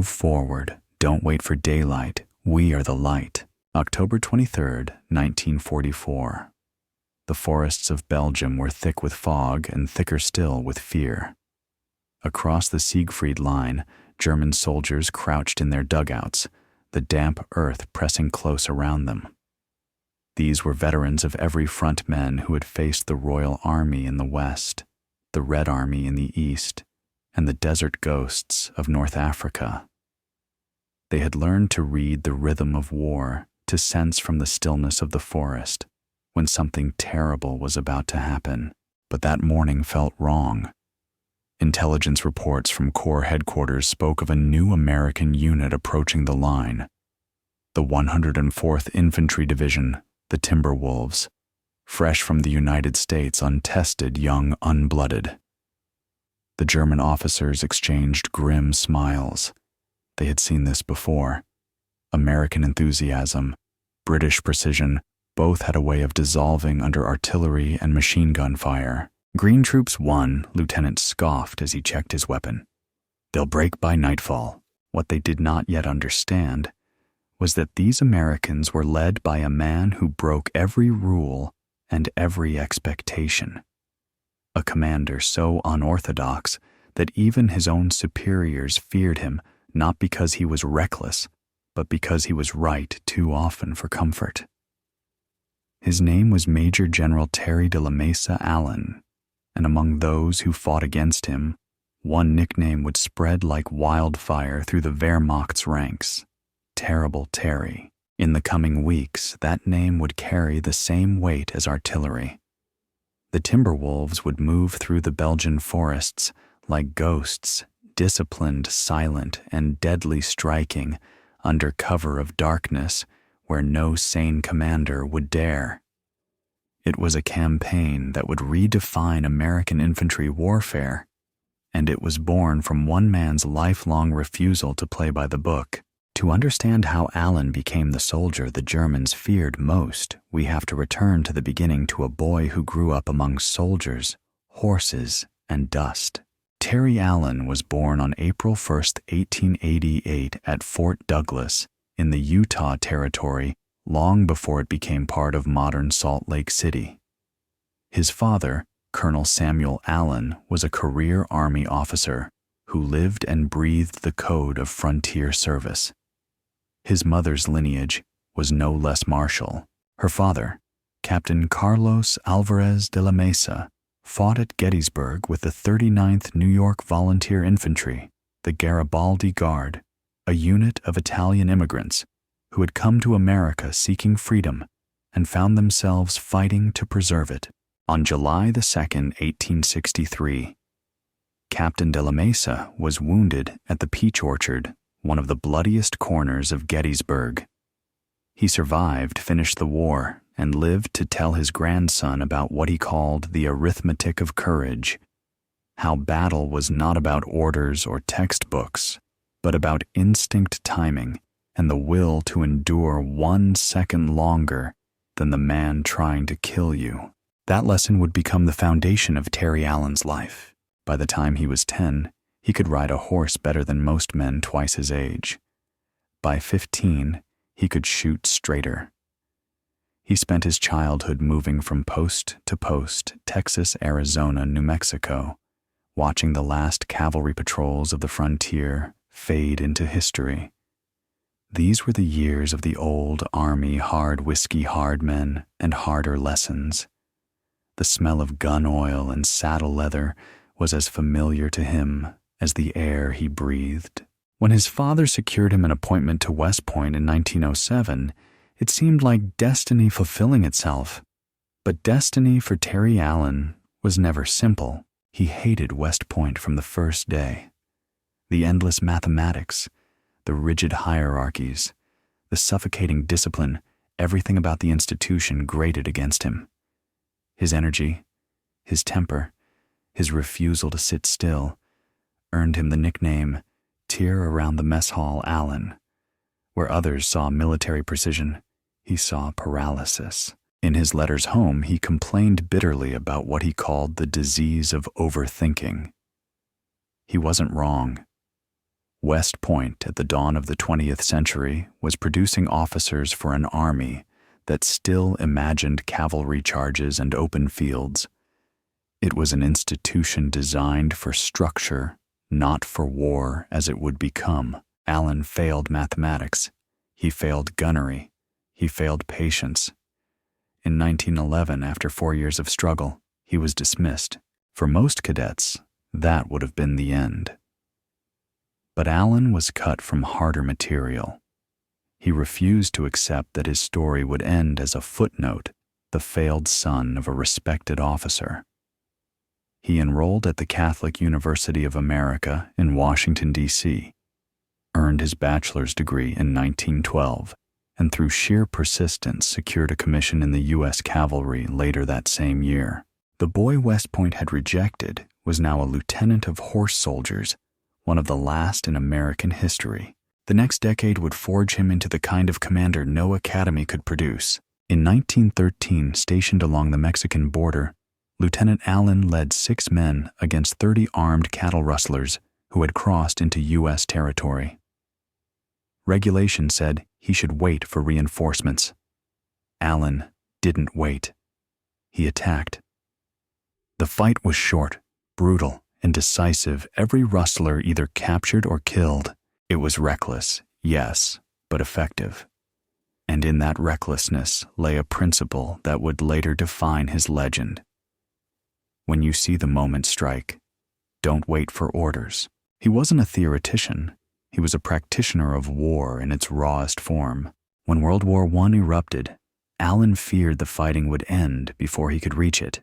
Move forward. Don't wait for daylight. We are the light. October 23rd, 1944. The forests of Belgium were thick with fog and thicker still with fear. Across the Siegfried Line, German soldiers crouched in their dugouts, the damp earth pressing close around them. These were veterans of every front men who had faced the Royal Army in the West, the Red Army in the East, and the desert ghosts of North Africa. They had learned to read the rhythm of war, to sense from the stillness of the forest when something terrible was about to happen. But that morning felt wrong. Intelligence reports from Corps headquarters spoke of a new American unit approaching the line. The 104th Infantry Division, the Timberwolves, fresh from the United States, untested, young, unblooded. The German officers exchanged grim smiles. They had seen this before. American enthusiasm, British precision, both had a way of dissolving under artillery and machine gun fire. Green Troops 1, Lieutenant scoffed as he checked his weapon. They'll break by nightfall. What they did not yet understand was that these Americans were led by a man who broke every rule and every expectation. A commander so unorthodox that even his own superiors feared him, not because he was reckless, but because he was right too often for comfort. His name was Major General Terry de la Mesa Allen, and among those who fought against him, one nickname would spread like wildfire through the Wehrmacht's ranks: Terrible Terry. In the coming weeks, that name would carry the same weight as artillery. The Timberwolves would move through the Belgian forests like ghosts, disciplined, silent, and deadly, striking under cover of darkness where no sane commander would dare. It was a campaign that would redefine American infantry warfare, and it was born from one man's lifelong refusal to play by the book. To understand how Allen became the soldier the Germans feared most, we have to return to the beginning, to a boy who grew up among soldiers, horses, and dust. Terry Allen was born on April 1, 1888 at Fort Douglas in the Utah Territory, long before it became part of modern Salt Lake City. His father, Colonel Samuel Allen, was a career Army officer who lived and breathed the code of frontier service. His mother's lineage was no less martial. Her father, Captain Carlos Alvarez de la Mesa, fought at Gettysburg with the 39th New York Volunteer Infantry, the Garibaldi Guard, a unit of Italian immigrants who had come to America seeking freedom and found themselves fighting to preserve it. On July 2, 1863, Captain de la Mesa was wounded at the Peach Orchard, one of the bloodiest corners of Gettysburg. He survived, finished the war, and lived to tell his grandson about what he called the arithmetic of courage, how battle was not about orders or textbooks, but about instinct timing and the will to endure 1 second longer than the man trying to kill you. That lesson would become the foundation of Terry Allen's life. By the time he was 10, he could ride a horse better than most men twice his age. By 15, he could shoot straighter. He spent his childhood moving from post to post, Texas, Arizona, New Mexico, watching the last cavalry patrols of the frontier fade into history. These were the years of the old Army hard whiskey hard men and harder lessons. The smell of gun oil and saddle leather was as familiar to him as the air he breathed. When his father secured him an appointment to West Point in 1907, it seemed like destiny fulfilling itself. But destiny for Terry Allen was never simple. He hated West Point from the first day. The endless mathematics, the rigid hierarchies, the suffocating discipline, everything about the institution grated against him. His energy, his temper, his refusal to sit still, earned him the nickname Tear Around the Mess Hall Allen. Where others saw military precision, he saw paralysis. In his letters home, he complained bitterly about what he called the disease of overthinking. He wasn't wrong. West Point at the dawn of the 20th century was producing officers for an army that still imagined cavalry charges and open fields. It was an institution designed for structure, not for war as it would become. Allen failed mathematics. He failed gunnery. He failed patience. In 1911, after 4 years of struggle, he was dismissed. For most cadets, that would have been the end. But Allen was cut from harder material. He refused to accept that his story would end as a footnote, the failed son of a respected officer. He enrolled at the Catholic University of America in Washington, D.C., earned his bachelor's degree in 1912, and through sheer persistence secured a commission in the U.S. Cavalry later that same year. The boy West Point had rejected was now a lieutenant of horse soldiers, one of the last in American history. The next decade would forge him into the kind of commander no academy could produce. In 1913, stationed along the Mexican border, Lieutenant Allen led 6 men against 30 armed cattle rustlers who had crossed into U.S. territory. Regulation said he should wait for reinforcements. Allen didn't wait. He attacked. The fight was short, brutal, and decisive. Every rustler either captured or killed. It was reckless, yes, but effective. And in that recklessness lay a principle that would later define his legend. When you see the moment strike, don't wait for orders. He wasn't a theoretician. He was a practitioner of war in its rawest form. When World War I erupted, Allen feared the fighting would end before he could reach it.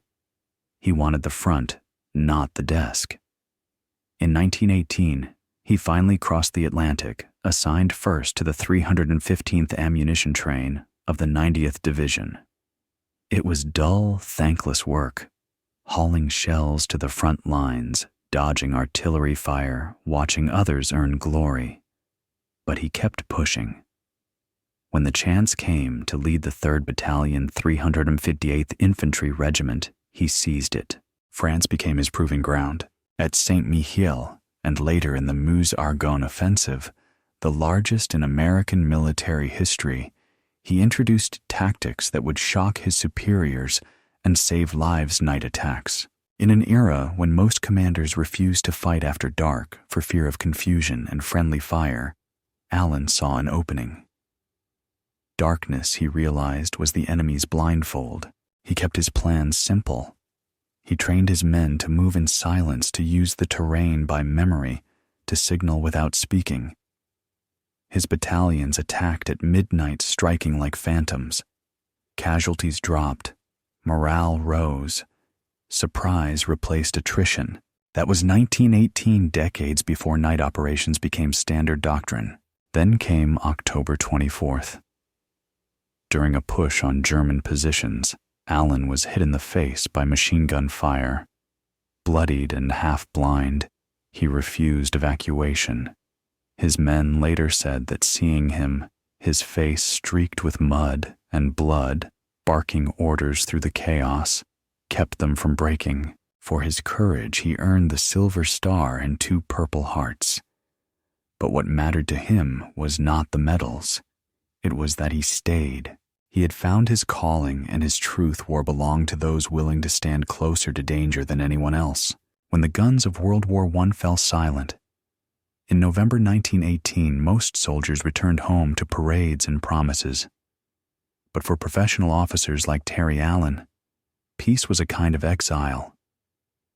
He wanted the front, not the desk. In 1918, he finally crossed the Atlantic, assigned first to the 315th Ammunition Train of the 90th Division. It was dull, thankless work, hauling shells to the front lines, dodging artillery fire, watching others earn glory. But he kept pushing. When the chance came to lead the 3rd Battalion 358th Infantry Regiment, he seized it. France became his proving ground. At Saint-Mihiel, and later in the Meuse-Argonne offensive, the largest in American military history, he introduced tactics that would shock his superiors and save lives night attacks. In an era when most commanders refused to fight after dark for fear of confusion and friendly fire, Allen saw an opening. Darkness, he realized, was the enemy's blindfold. He kept his plans simple. He trained his men to move in silence, to use the terrain by memory, to signal without speaking. His battalions attacked at midnight, striking like phantoms. Casualties dropped. Morale rose. Surprise replaced attrition. That was 1918, decades before night operations became standard doctrine. Then came October 24th. During a push on German positions, Allen was hit in the face by machine gun fire. Bloodied and half-blind, he refused evacuation. His men later said that seeing him, his face streaked with mud and blood, barking orders through the chaos, kept them from breaking. For his courage, he earned the Silver Star and 2 Purple Hearts. But what mattered to him was not the medals. It was that he stayed. He had found his calling, and his truth war belonged to those willing to stand closer to danger than anyone else. When the guns of World War I fell silent, in November 1918, most soldiers returned home to parades and promises. But for professional officers like Terry Allen, peace was a kind of exile.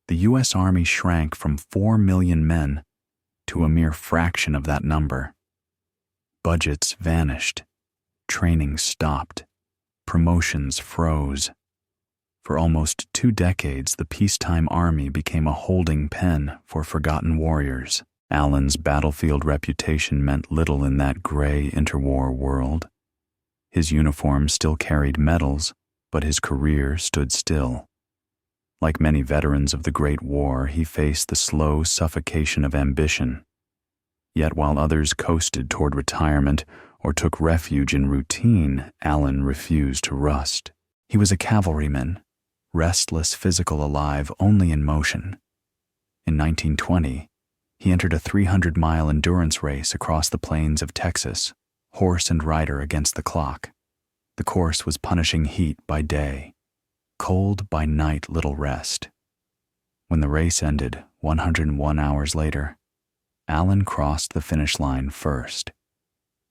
The U.S. Army shrank from 4 million men to a mere fraction of that number. Budgets vanished. Training stopped. Promotions froze. For almost 2 decades, the peacetime army became a holding pen for forgotten warriors. Allen's battlefield reputation meant little in that gray interwar world. His uniform still carried medals, but his career stood still. Like many veterans of the Great War, he faced the slow suffocation of ambition. Yet while others coasted toward retirement or took refuge in routine, Allen refused to rust. He was a cavalryman, restless, physical, alive, only in motion. In 1920, He entered a 300-mile endurance race across the plains of Texas, horse and rider against the clock. The course was punishing heat by day, cold by night, little rest. When the race ended, 101 hours later, Allen crossed the finish line first.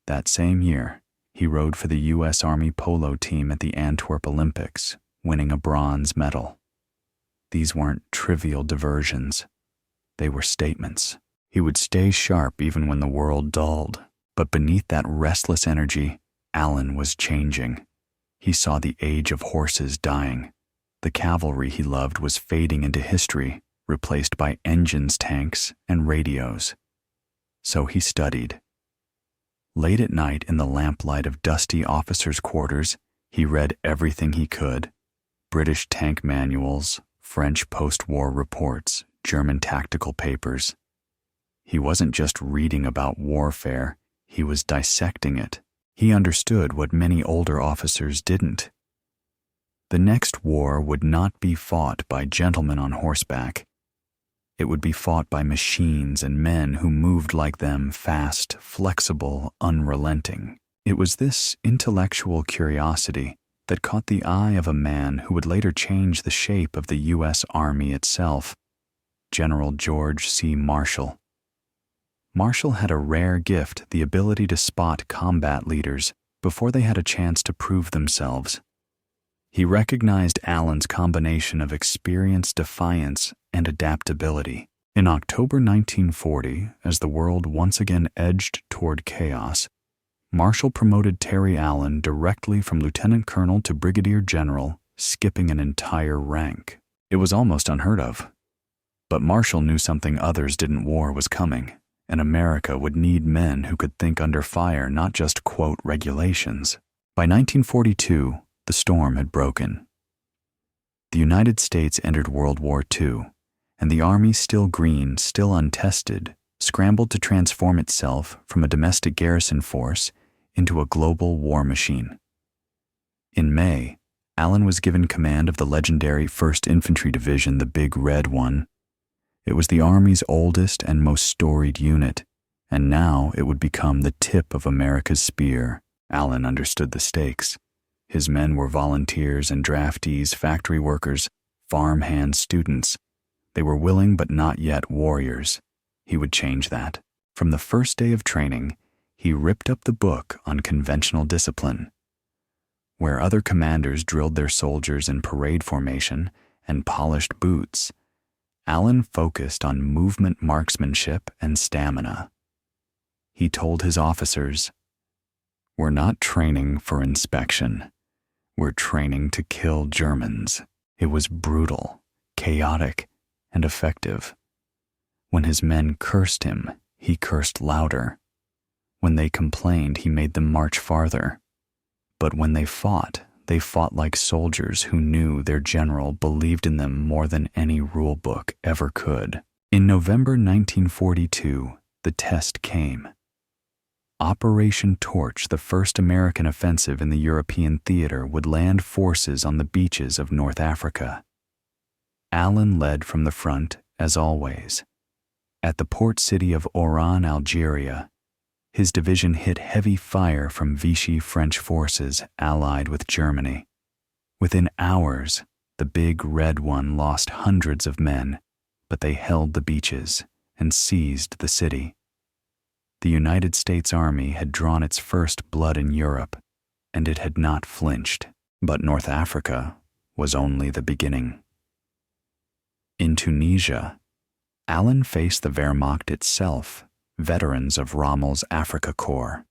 That same year, he rode for the U.S. Army polo team at the Antwerp Olympics, winning a bronze medal. These weren't trivial diversions. They were statements. He would stay sharp even when the world dulled. But beneath that restless energy, Allen was changing. He saw the age of horses dying. The cavalry he loved was fading into history, replaced by engines, tanks, and radios. So he studied. Late at night in the lamplight of dusty officers' quarters, he read everything he could: British tank manuals, French post-war reports, German tactical papers. He wasn't just reading about warfare, he was dissecting it. He understood what many older officers didn't. The next war would not be fought by gentlemen on horseback. It would be fought by machines and men who moved like them, fast, flexible, unrelenting. It was this intellectual curiosity that caught the eye of a man who would later change the shape of the U.S. Army itself, General George C. Marshall. Marshall had a rare gift, the ability to spot combat leaders before they had a chance to prove themselves. He recognized Allen's combination of experience, defiance, and adaptability. In October 1940, as the world once again edged toward chaos, Marshall promoted Terry Allen directly from lieutenant colonel to brigadier general, skipping an entire rank. It was almost unheard of. But Marshall knew something others didn't. War was coming, and America would need men who could think under fire, not just quote regulations. By 1942, the storm had broken. The United States entered World War II, and the Army, still green, still untested, scrambled to transform itself from a domestic garrison force into a global war machine. In May, Allen was given command of the legendary 1st Infantry Division, the Big Red One. It was the Army's oldest and most storied unit, and now it would become the tip of America's spear. Allen understood the stakes. His men were volunteers and draftees, factory workers, farmhand students. They were willing but not yet warriors. He would change that. From the first day of training, he ripped up the book Unconventional Discipline. Where other commanders drilled their soldiers in parade formation and polished boots, Allen focused on movement marksmanship and stamina. He told his officers, "We're not training for inspection. We're training to kill Germans." It was brutal, chaotic, and effective. When his men cursed him, he cursed louder. When they complained, he made them march farther. But when they fought like soldiers who knew their general believed in them more than any rule book ever could. In November 1942, the test came. Operation Torch, the first American offensive in the European theater, would land forces on the beaches of North Africa. Allen led from the front, as always. At the port city of Oran, Algeria, his division hit heavy fire from Vichy French forces allied with Germany. Within hours, the Big Red One lost hundreds of men, but they held the beaches and seized the city. The United States Army had drawn its first blood in Europe, and it had not flinched. But North Africa was only the beginning. In Tunisia, Allen faced the Wehrmacht itself, veterans of Rommel's Africa Corps.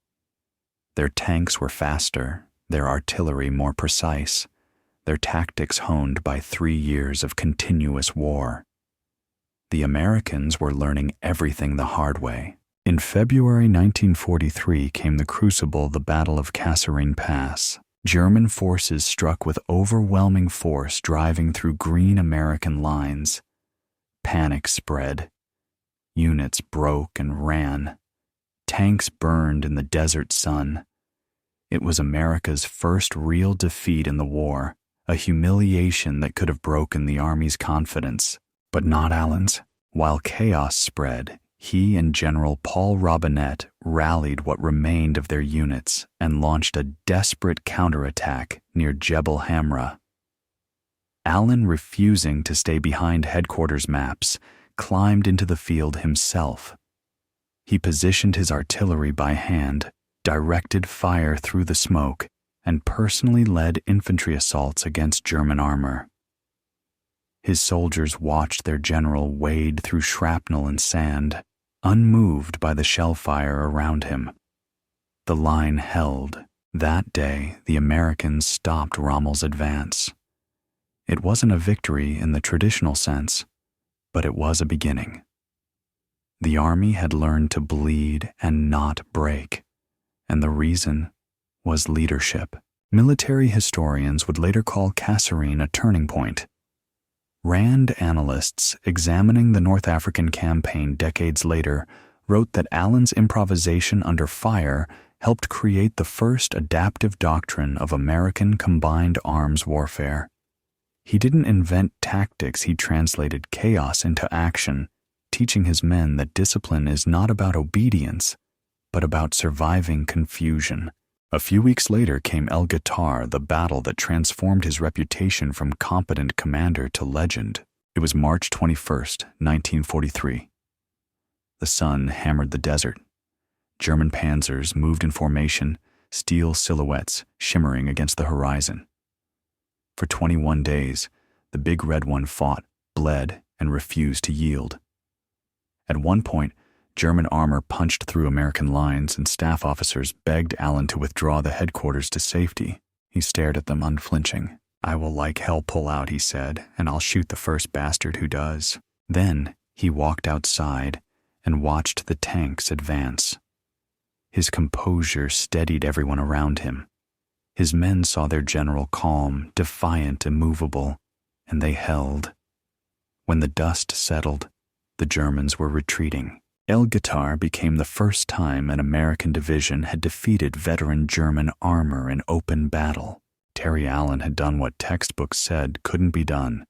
Their tanks were faster, their artillery more precise, their tactics honed by 3 years of continuous war. The Americans were learning everything the hard way. In February 1943 came the crucible, the Battle of Kasserine Pass. German forces struck with overwhelming force, driving through green American lines. Panic spread. Units broke and ran. Tanks burned in the desert sun. It was America's first real defeat in the war, a humiliation that could have broken the Army's confidence, but not Allen's. While chaos spread, he and General Paul Robinette rallied what remained of their units and launched a desperate counterattack near Jebel Hamra. Allen, refusing to stay behind headquarters maps, climbed into the field himself. He positioned his artillery by hand, directed fire through the smoke, and personally led infantry assaults against German armor. His soldiers watched their general wade through shrapnel and sand, unmoved by the shell fire around him. The line held. That day, the Americans stopped Rommel's advance. It wasn't a victory in the traditional sense, but it was a beginning. The army had learned to bleed and not break, and the reason was leadership. Military historians would later call Kasserine a turning point. Rand analysts examining the North African campaign decades later wrote that Allen's improvisation under fire helped create the first adaptive doctrine of American combined arms warfare. He didn't invent tactics, he translated chaos into action, teaching his men that discipline is not about obedience, but about surviving confusion. A few weeks later came El Guitar, the battle that transformed his reputation from competent commander to legend. It was March 21st, 1943. The sun hammered the desert. German panzers moved in formation, steel silhouettes shimmering against the horizon. For 21 days, the Big Red One fought, bled, and refused to yield. At one point, German armor punched through American lines, and staff officers begged Allen to withdraw the headquarters to safety. He stared at them unflinching. "I will like hell pull out," he said, "and I'll shoot the first bastard who does." Then he walked outside and watched the tanks advance. His composure steadied everyone around him. His men saw their general calm, defiant, immovable, and they held. When the dust settled, the Germans were retreating. El Guitar became the first time an American division had defeated veteran German armor in open battle. Terry Allen had done what textbooks said couldn't be done,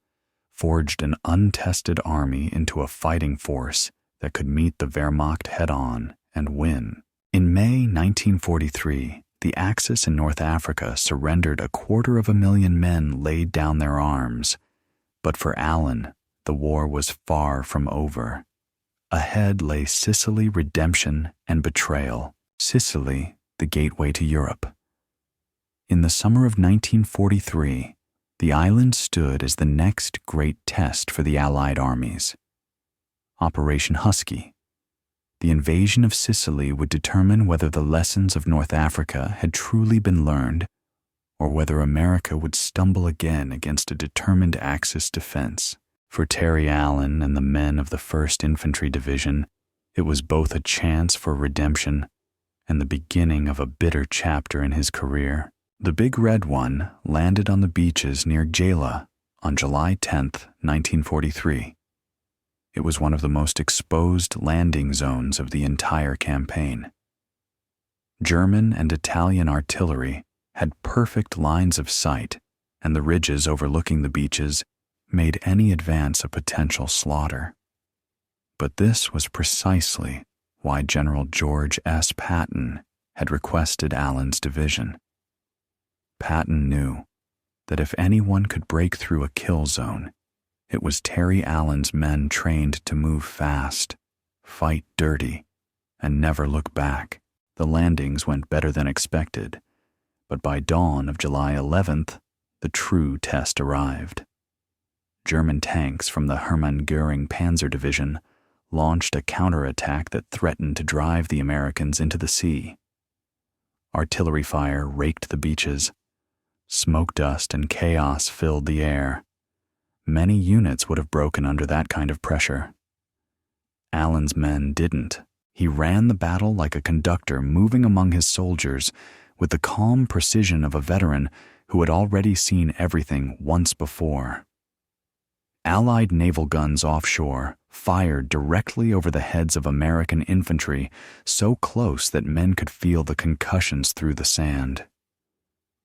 forged an untested army into a fighting force that could meet the Wehrmacht head-on and win. In May 1943, the Axis in North Africa surrendered 250,000 men laid down their arms. But for Allen, the war was far from over. Ahead lay Sicily, redemption, and betrayal. Sicily, the gateway to Europe. In the summer of 1943, the island stood as the next great test for the Allied armies. Operation Husky. The invasion of Sicily would determine whether the lessons of North Africa had truly been learned, or whether America would stumble again against a determined Axis defense. For Terry Allen and the men of the 1st Infantry Division, it was both a chance for redemption and the beginning of a bitter chapter in his career. The Big Red One landed on the beaches near Gela on July 10, 1943. It was one of the most exposed landing zones of the entire campaign. German and Italian artillery had perfect lines of sight, and the ridges overlooking the beaches made any advance a potential slaughter. But this was precisely why General George S. Patton had requested Allen's division. Patton knew that if anyone could break through a kill zone, it was Terry Allen's men trained to move fast, fight dirty, and never look back. The landings went better than expected, but by dawn of July 11th, the true test arrived. German tanks from the Hermann Göring Panzer Division launched a counterattack that threatened to drive the Americans into the sea. Artillery fire raked the beaches. Smoke dust and chaos filled the air. Many units would have broken under that kind of pressure. Allen's men didn't. He ran the battle like a conductor moving among his soldiers with the calm precision of a veteran who had already seen everything once before. Allied naval guns offshore fired directly over the heads of American infantry, so close that men could feel the concussions through the sand.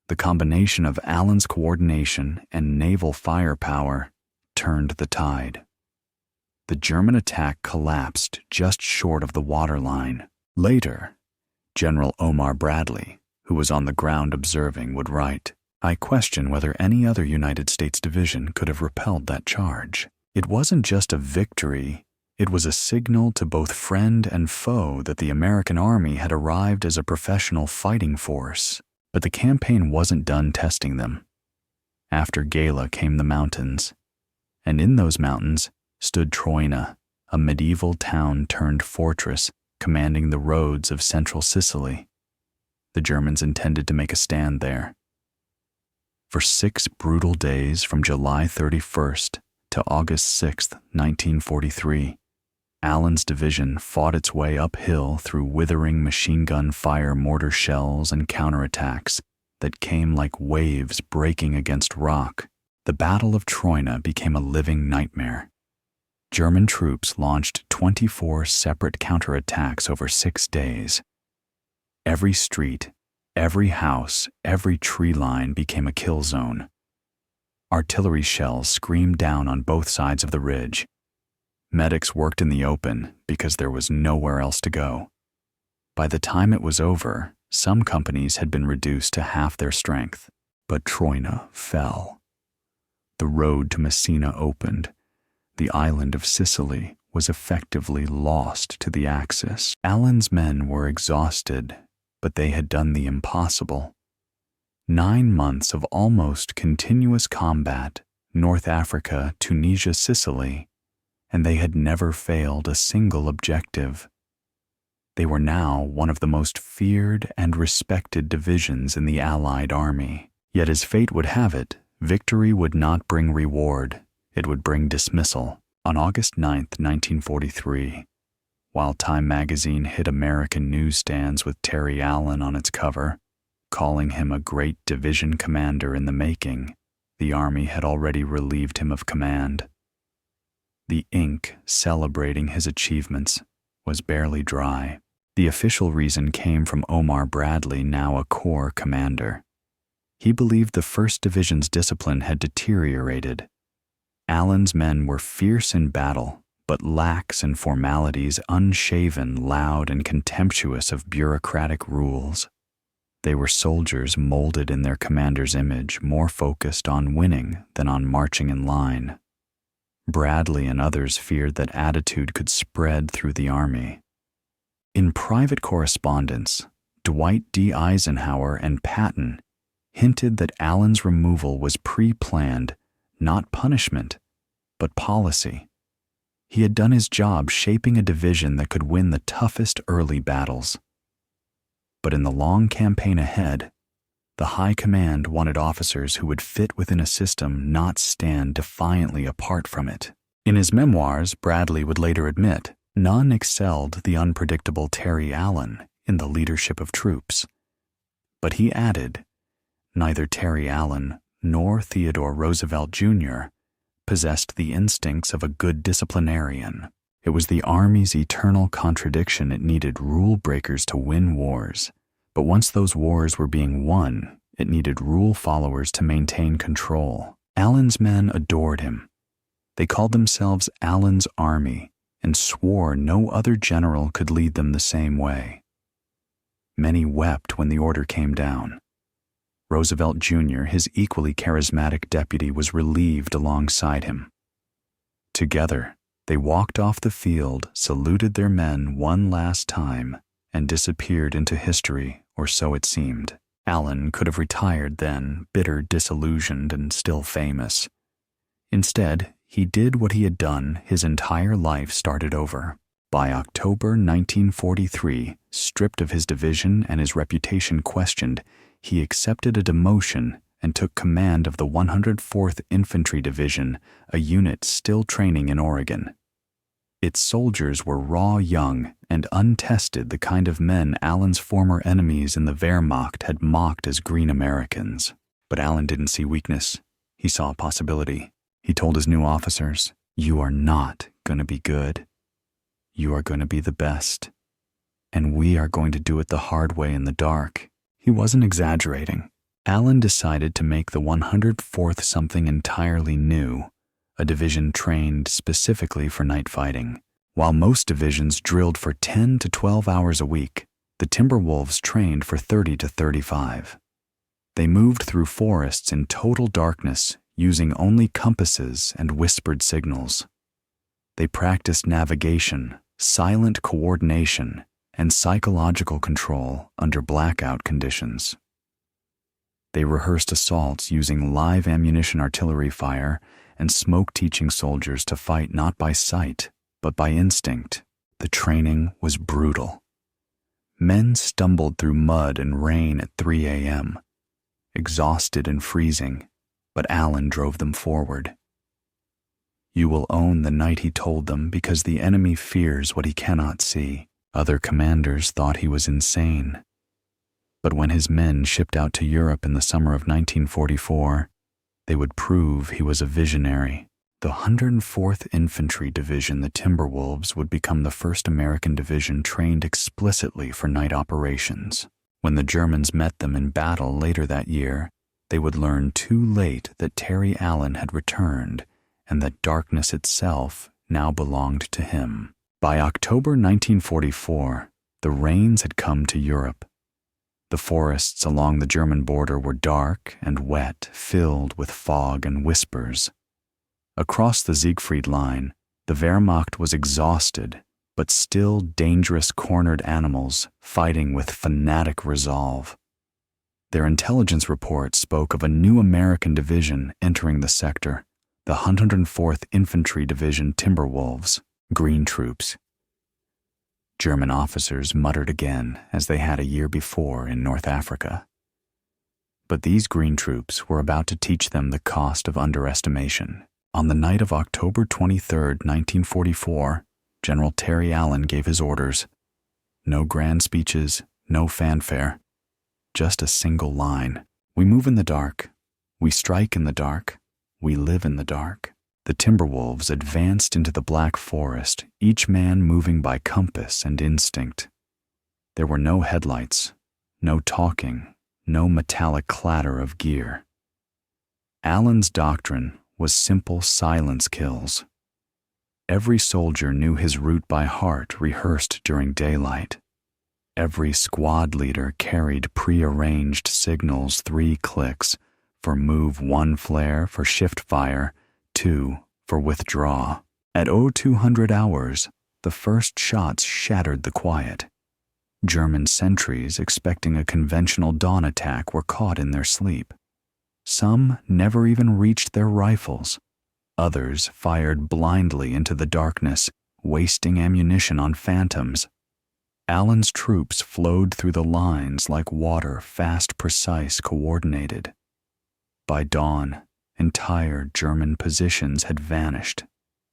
The combination of Allen's coordination and naval firepower turned the tide. The German attack collapsed just short of the waterline. Later, General Omar Bradley, who was on the ground observing, would write, "I question whether any other United States division could have repelled that charge. It wasn't just a victory, it was a signal to both friend and foe that the American army had arrived as a professional fighting force." But the campaign wasn't done testing them. After Gela came the mountains, and in those mountains stood Troina, a medieval town-turned-fortress commanding the roads of central Sicily. The Germans intended to make a stand there. For 6 brutal days from July 31st to August 6, 1943, Allen's division fought its way uphill through withering machine gun fire mortar shells and counterattacks that came like waves breaking against rock. The Battle of Troina became a living nightmare. German troops launched 24 separate counterattacks over 6 days. Every street, every house, every tree line became a kill zone. Artillery shells screamed down on both sides of the ridge. Medics worked in the open because there was nowhere else to go. By the time it was over, some companies had been reduced to half their strength. But Troina fell. The road to Messina opened. The island of Sicily was effectively lost to the Axis. Allen's men were exhausted, but they had done the impossible. 9 months of almost continuous combat, North Africa, Tunisia, Sicily, and they had never failed a single objective. They were now one of the most feared and respected divisions in the Allied army. Yet as fate would have it, victory would not bring reward. It would bring dismissal. On August 9, 1943, while Time magazine hit American newsstands with Terry Allen on its cover, calling him a great division commander in the making, the Army had already relieved him of command. The ink celebrating his achievements was barely dry. The official reason came from Omar Bradley, now a Corps commander. He believed the 1st Division's discipline had deteriorated. Allen's men were fierce in battle, but lax in formalities, unshaven, loud, and contemptuous of bureaucratic rules. They were soldiers molded in their commander's image, more focused on winning than on marching in line. Bradley and others feared that attitude could spread through the army. In private correspondence, Dwight D. Eisenhower and Patton hinted that Allen's removal was pre-planned, not punishment, but policy. He had done his job shaping a division that could win the toughest early battles. But in the long campaign ahead, the high command wanted officers who would fit within a system, not stand defiantly apart from it. In his memoirs, Bradley would later admit, none excelled the unpredictable Terry Allen in the leadership of troops. But he added, neither Terry Allen nor Theodore Roosevelt Jr. possessed the instincts of a good disciplinarian. It was the Army's eternal contradiction. It needed rule breakers to win wars. But once those wars were being won, it needed rule followers to maintain control. Allen's men adored him. They called themselves Allen's Army and swore no other general could lead them the same way. Many wept when the order came down. Roosevelt Jr., his equally charismatic deputy, was relieved alongside him. Together, they walked off the field, saluted their men one last time, and disappeared into history, or so it seemed. Allen could have retired then, bitter, disillusioned, and still famous. Instead, he did what he had done his entire life, started over. By October 1943, stripped of his division and his reputation questioned, he accepted a demotion and took command of the 104th Infantry Division, a unit still training in Oregon. Its soldiers were raw young and untested, the kind of men Allen's former enemies in the Wehrmacht had mocked as green Americans. But Allen didn't see weakness. He saw a possibility. He told his new officers, "You are not going to be good. You are going to be the best. And we are going to do it the hard way in the dark." He wasn't exaggerating. Allen decided to make the 104th something entirely new, a division trained specifically for night fighting. While most divisions drilled for 10 to 12 hours a week, the Timberwolves trained for 30 to 35. They moved through forests in total darkness, using only compasses and whispered signals. They practiced navigation, silent coordination, and psychological control under blackout conditions. They rehearsed assaults using live ammunition artillery fire and smoke, teaching soldiers to fight not by sight, but by instinct. The training was brutal. Men stumbled through mud and rain at 3 a.m., exhausted and freezing, but Allen drove them forward. "You will own the night," he told them, "because the enemy fears what he cannot see." Other commanders thought he was insane. But when his men shipped out to Europe in the summer of 1944, they would prove he was a visionary. The 104th Infantry Division, the Timberwolves, would become the first American division trained explicitly for night operations. When the Germans met them in battle later that year, they would learn too late that Terry Allen had returned and that darkness itself now belonged to him. By October 1944, the rains had come to Europe. The forests along the German border were dark and wet, filled with fog and whispers. Across the Siegfried Line, the Wehrmacht was exhausted, but still dangerous cornered animals fighting with fanatic resolve. Their intelligence reports spoke of a new American division entering the sector, the 104th Infantry Division Timberwolves, Green Troops. German officers muttered again, as they had a year before in North Africa. But these Green Troops were about to teach them the cost of underestimation. On the night of October 23, 1944, General Terry Allen gave his orders. No grand speeches, no fanfare, just a single line. "We move in the dark. We strike in the dark. We live in the dark." The Timberwolves advanced into the Black Forest, each man moving by compass and instinct. There were no headlights, no talking, no metallic clatter of gear. Allen's doctrine was simple silence kills. Every soldier knew his route by heart, rehearsed during daylight. Every squad leader carried pre-arranged signals, 3 clicks, for move 1 flare, for shift fire, 2 for withdraw. At 0200 hours, the first shots shattered the quiet. German sentries expecting a conventional dawn attack were caught in their sleep. Some never even reached their rifles. Others fired blindly into the darkness, wasting ammunition on phantoms. Allen's troops flowed through the lines like water, fast, precise, coordinated. By dawn, entire German positions had vanished,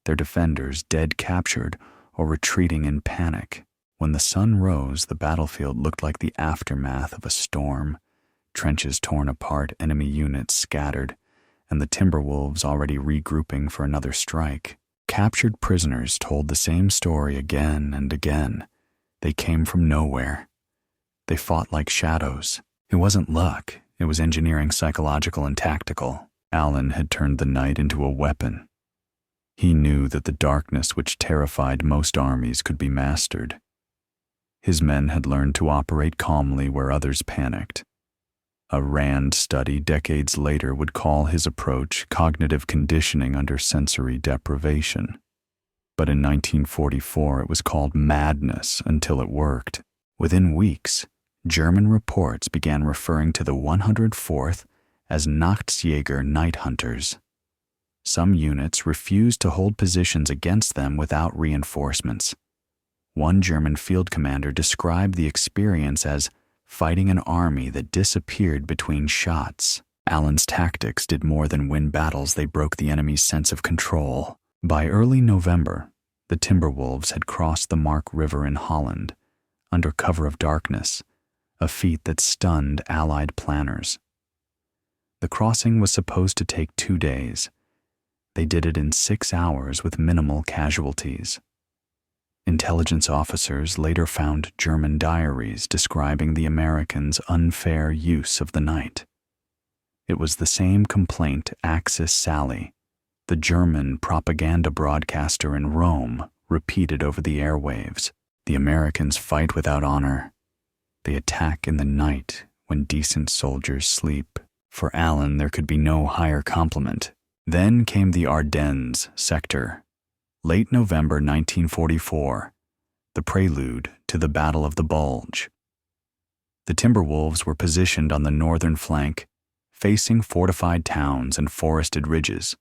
their defenders dead captured or retreating in panic. When the sun rose, the battlefield looked like the aftermath of a storm. Trenches torn apart, enemy units scattered, and the Timberwolves already regrouping for another strike. Captured prisoners told the same story again and again. They came from nowhere. They fought like shadows. It wasn't luck. It was engineering, psychological and tactical. Allen had turned the night into a weapon. He knew that the darkness which terrified most armies could be mastered. His men had learned to operate calmly where others panicked. A Rand study decades later would call his approach cognitive conditioning under sensory deprivation. But in 1944 it was called madness until it worked. Within weeks, German reports began referring to the 104th as Nachtsjäger night hunters. Some units refused to hold positions against them without reinforcements. One German field commander described the experience as fighting an army that disappeared between shots. Allen's tactics did more than win battles, they broke the enemy's sense of control. By early November, the Timberwolves had crossed the Mark River in Holland, under cover of darkness, a feat that stunned Allied planners. The crossing was supposed to take 2 days. They did it in 6 hours with minimal casualties. Intelligence officers later found German diaries describing the Americans' unfair use of the night. It was the same complaint Axis Sally, The German propaganda broadcaster in Rome repeated over the airwaves, "The Americans fight without honor. They attack in the night when decent soldiers sleep." For Allen, there could be no higher compliment. Then came the Ardennes sector. Late November 1944, the prelude to the Battle of the Bulge. The Timberwolves were positioned on the northern flank, facing fortified towns and forested ridges.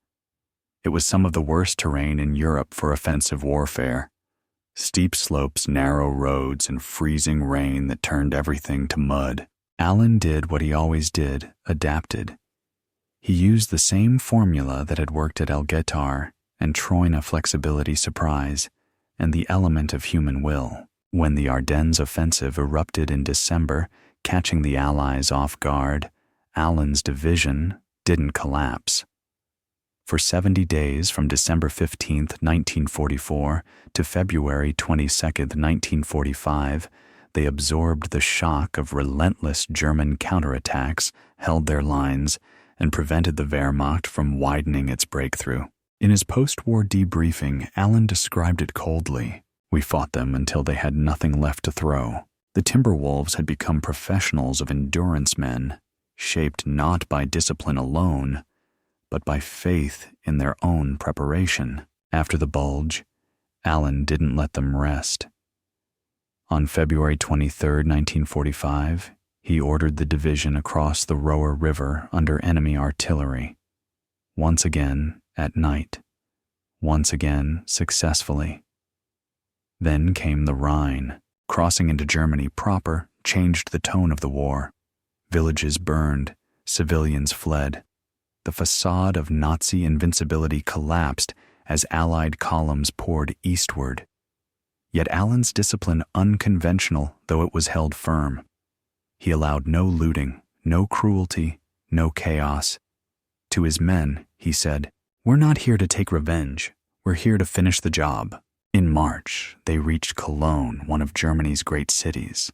It was some of the worst terrain in Europe for offensive warfare. Steep slopes, narrow roads, and freezing rain that turned everything to mud. Allen did what he always did, adapted. He used the same formula that had worked at El Guetar and Troina flexibility surprise, and the element of human will. When the Ardennes offensive erupted in December, catching the Allies off guard, Allen's division didn't collapse. For 70 days from December 15, 1944 to February 22, 1945, they absorbed the shock of relentless German counterattacks, held their lines, and prevented the Wehrmacht from widening its breakthrough. In his post-war debriefing, Allen described it coldly. "We fought them until they had nothing left to throw." The Timberwolves had become professionals of endurance men, shaped not by discipline alone, but by faith in their own preparation. After the Bulge, Allen didn't let them rest. On February 23, 1945, he ordered the division across the Roer River under enemy artillery. Once again, at night. Once again, successfully. Then came the Rhine. Crossing into Germany proper changed the tone of the war. Villages burned, civilians fled. The facade of Nazi invincibility collapsed as Allied columns poured eastward. Yet Allen's discipline unconventional, though it was held firm. He allowed no looting, no cruelty, no chaos. To his men, he said, "We're not here to take revenge. We're here to finish the job." In March, they reached Cologne, one of Germany's great cities.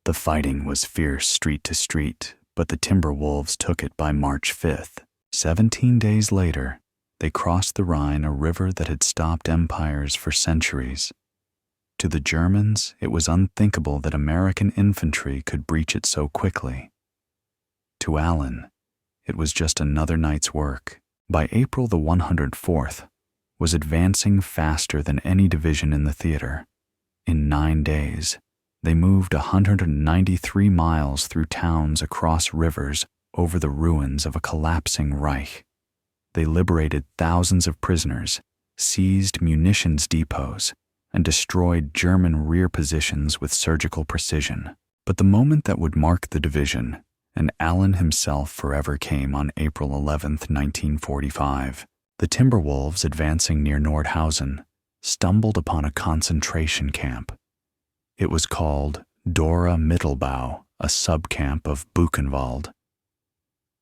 The fighting was fierce street to street, but the Timberwolves took it by March 5th. 17 days later, they crossed the Rhine, a river that had stopped empires for centuries. To the Germans, it was unthinkable that American infantry could breach it so quickly. To Allen, it was just another night's work. By April, the 104th was advancing faster than any division in the theater. In 9 days, they moved 193 miles through towns across rivers over the ruins of a collapsing Reich. They liberated thousands of prisoners, seized munitions depots, and destroyed German rear positions with surgical precision. But the moment that would mark the division, and Allen himself forever, came on April 11, 1945. The Timberwolves, advancing near Nordhausen, stumbled upon a concentration camp. It was called Dora Mittelbau, a subcamp of Buchenwald.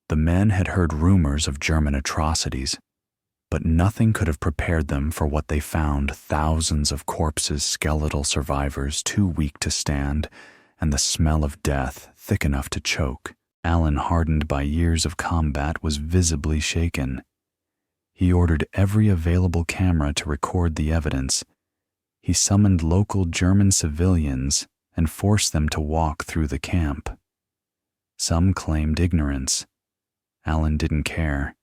The men had heard rumors of German atrocities, but nothing could have prepared them for what they found: thousands of corpses, skeletal survivors too weak to stand, and the smell of death thick enough to choke. Allen, hardened by years of combat, was visibly shaken. He ordered every available camera to record the evidence. He summoned local German civilians and forced them to walk through the camp. Some claimed ignorance. Allen didn't care.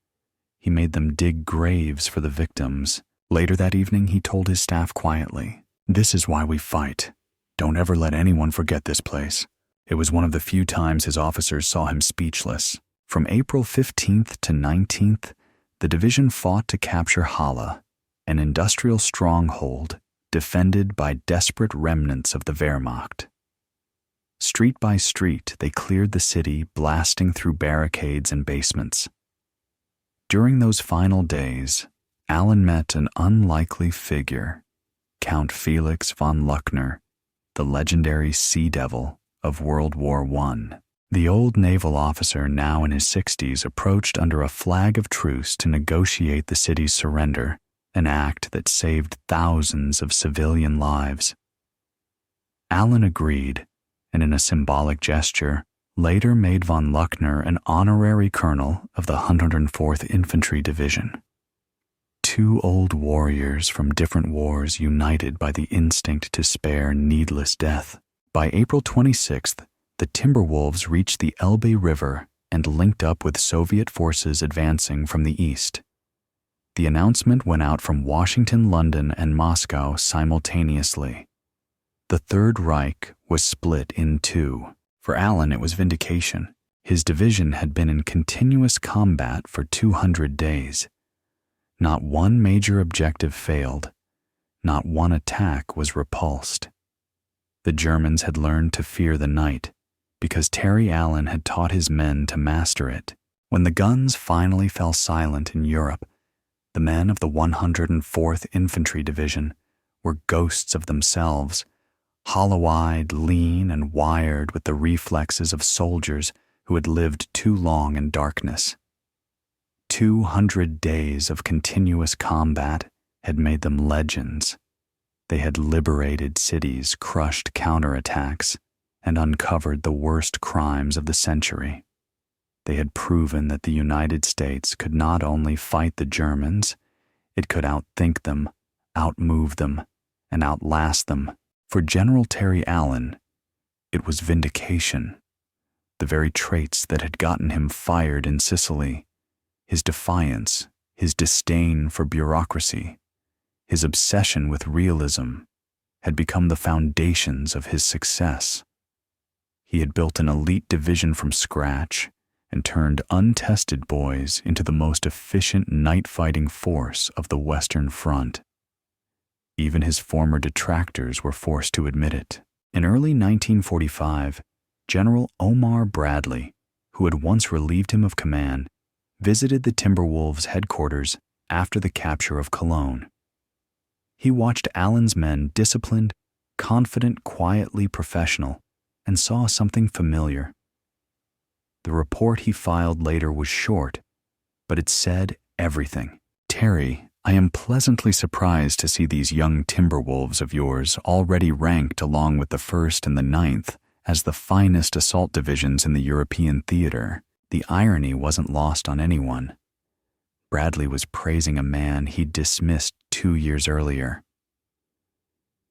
He made them dig graves for the victims. Later that evening, he told his staff quietly, "This is why we fight. Don't ever let anyone forget this place." It was one of the few times his officers saw him speechless. From April 15th to 19th, the division fought to capture Halle, an industrial stronghold defended by desperate remnants of the Wehrmacht. Street by street, they cleared the city, blasting through barricades and basements. During those final days, Allen met an unlikely figure, Count Felix von Luckner, the legendary Sea Devil of World War I. The old naval officer, now in his 60s, approached under a flag of truce to negotiate the city's surrender, an act that saved thousands of civilian lives. Allen agreed, and in a symbolic gesture, later made von Luckner an honorary colonel of the 104th Infantry Division. two old warriors from different wars united by the instinct to spare needless death. By April 26th, the Timberwolves reached the Elbe River and linked up with Soviet forces advancing from the east. The announcement went out from Washington, London, and Moscow simultaneously. The Third Reich was split in two. For Allen, it was vindication. His division had been in continuous combat for 200 days. Not one major objective failed. Not one attack was repulsed. The Germans had learned to fear the night because Terry Allen had taught his men to master it. When the guns finally fell silent in Europe, the men of the 104th Infantry Division were ghosts of themselves, hollow-eyed, lean, and wired with the reflexes of soldiers who had lived too long in darkness. 200 days of continuous combat had made them legends. They had liberated cities, crushed counterattacks, and uncovered the worst crimes of the century. They had proven that the United States could not only fight the Germans, it could outthink them, outmove them, and outlast them. For General Terry Allen, it was vindication. The very traits that had gotten him fired in Sicily, his defiance, his disdain for bureaucracy, his obsession with realism, had become the foundations of his success. He had built an elite division from scratch and turned untested boys into the most efficient night-fighting force of the Western Front. Even his former detractors were forced to admit it. In early 1945, General Omar Bradley, who had once relieved him of command, visited the Timberwolves' headquarters after the capture of Cologne. He watched Allen's men disciplined, confident, quietly professional, and saw something familiar. The report he filed later was short, but it said everything. "Terry, I am pleasantly surprised to see these young Timberwolves of yours already ranked along with the 1st and the 9th as the finest assault divisions in the European theater." The irony wasn't lost on anyone. Bradley was praising a man he'd dismissed 2 years earlier.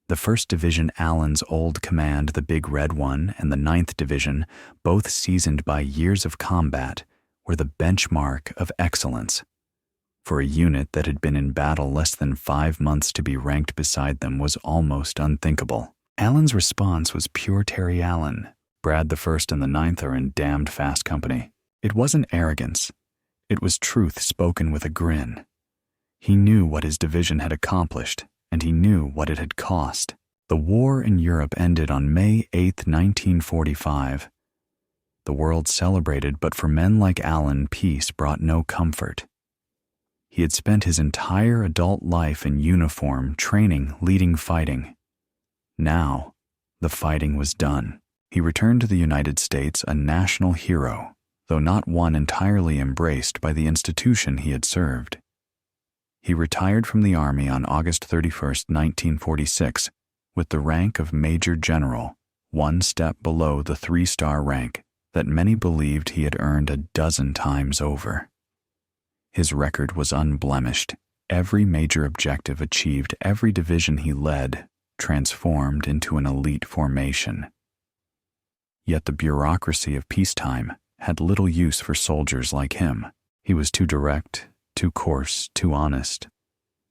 The 1st Division, Allen's old command, the Big Red One, and the 9th Division, both seasoned by years of combat, were the benchmark of excellence. For a unit that had been in battle less than 5 months to be ranked beside them was almost unthinkable. Allen's response was pure Terry Allen. Brad, the 1st and the 9th are in damned fast company. It wasn't arrogance. It was truth spoken with a grin. He knew what his division had accomplished, and he knew what it had cost. The war in Europe ended on May 8, 1945. The world celebrated, but for men like Allen, peace brought no comfort. He had spent his entire adult life in uniform, training, leading fighting. Now, the fighting was done. He returned to the United States a national hero, though not one entirely embraced by the institution he had served. He retired from the Army on August 31, 1946, with the rank of Major General, one step below the 3-star rank that many believed he had earned a dozen times over. His record was unblemished. Every major objective achieved, every division he led transformed into an elite formation. Yet the bureaucracy of peacetime had little use for soldiers like him. He was too direct, too coarse, too honest.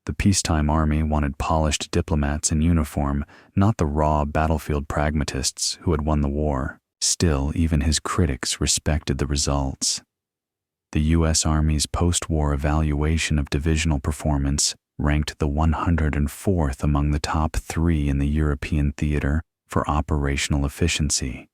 The peacetime army wanted polished diplomats in uniform, not the raw battlefield pragmatists who had won the war. Still, even his critics respected the results. The U.S. Army's post-war evaluation of divisional performance ranked the 104th among the top 3 in the European theater for operational efficiency.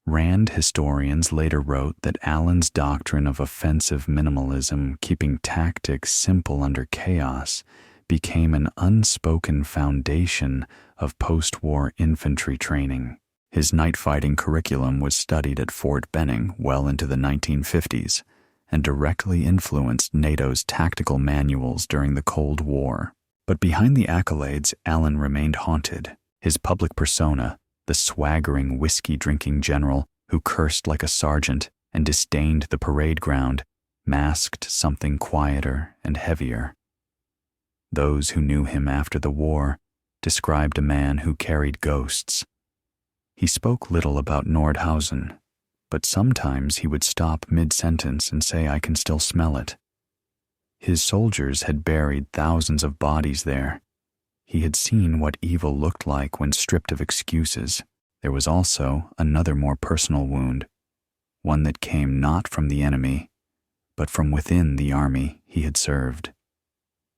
Rand historians later wrote that Allen's doctrine of offensive minimalism, keeping tactics simple under chaos, became an unspoken foundation of post-war infantry training. His night-fighting curriculum was studied at Fort Benning well into the 1950s and directly influenced NATO's tactical manuals during the Cold War. But behind the accolades, Allen remained haunted. His public persona, the swaggering, whiskey-drinking general who cursed like a sergeant and disdained the parade ground, masked something quieter and heavier. Those who knew him after the war described a man who carried ghosts. He spoke little about Nordhausen, but sometimes he would stop mid-sentence and say, "I can still smell it." His soldiers had buried thousands of bodies there. He had seen what evil looked like when stripped of excuses. There was also another more personal wound, one that came not from the enemy, but from within the army he had served.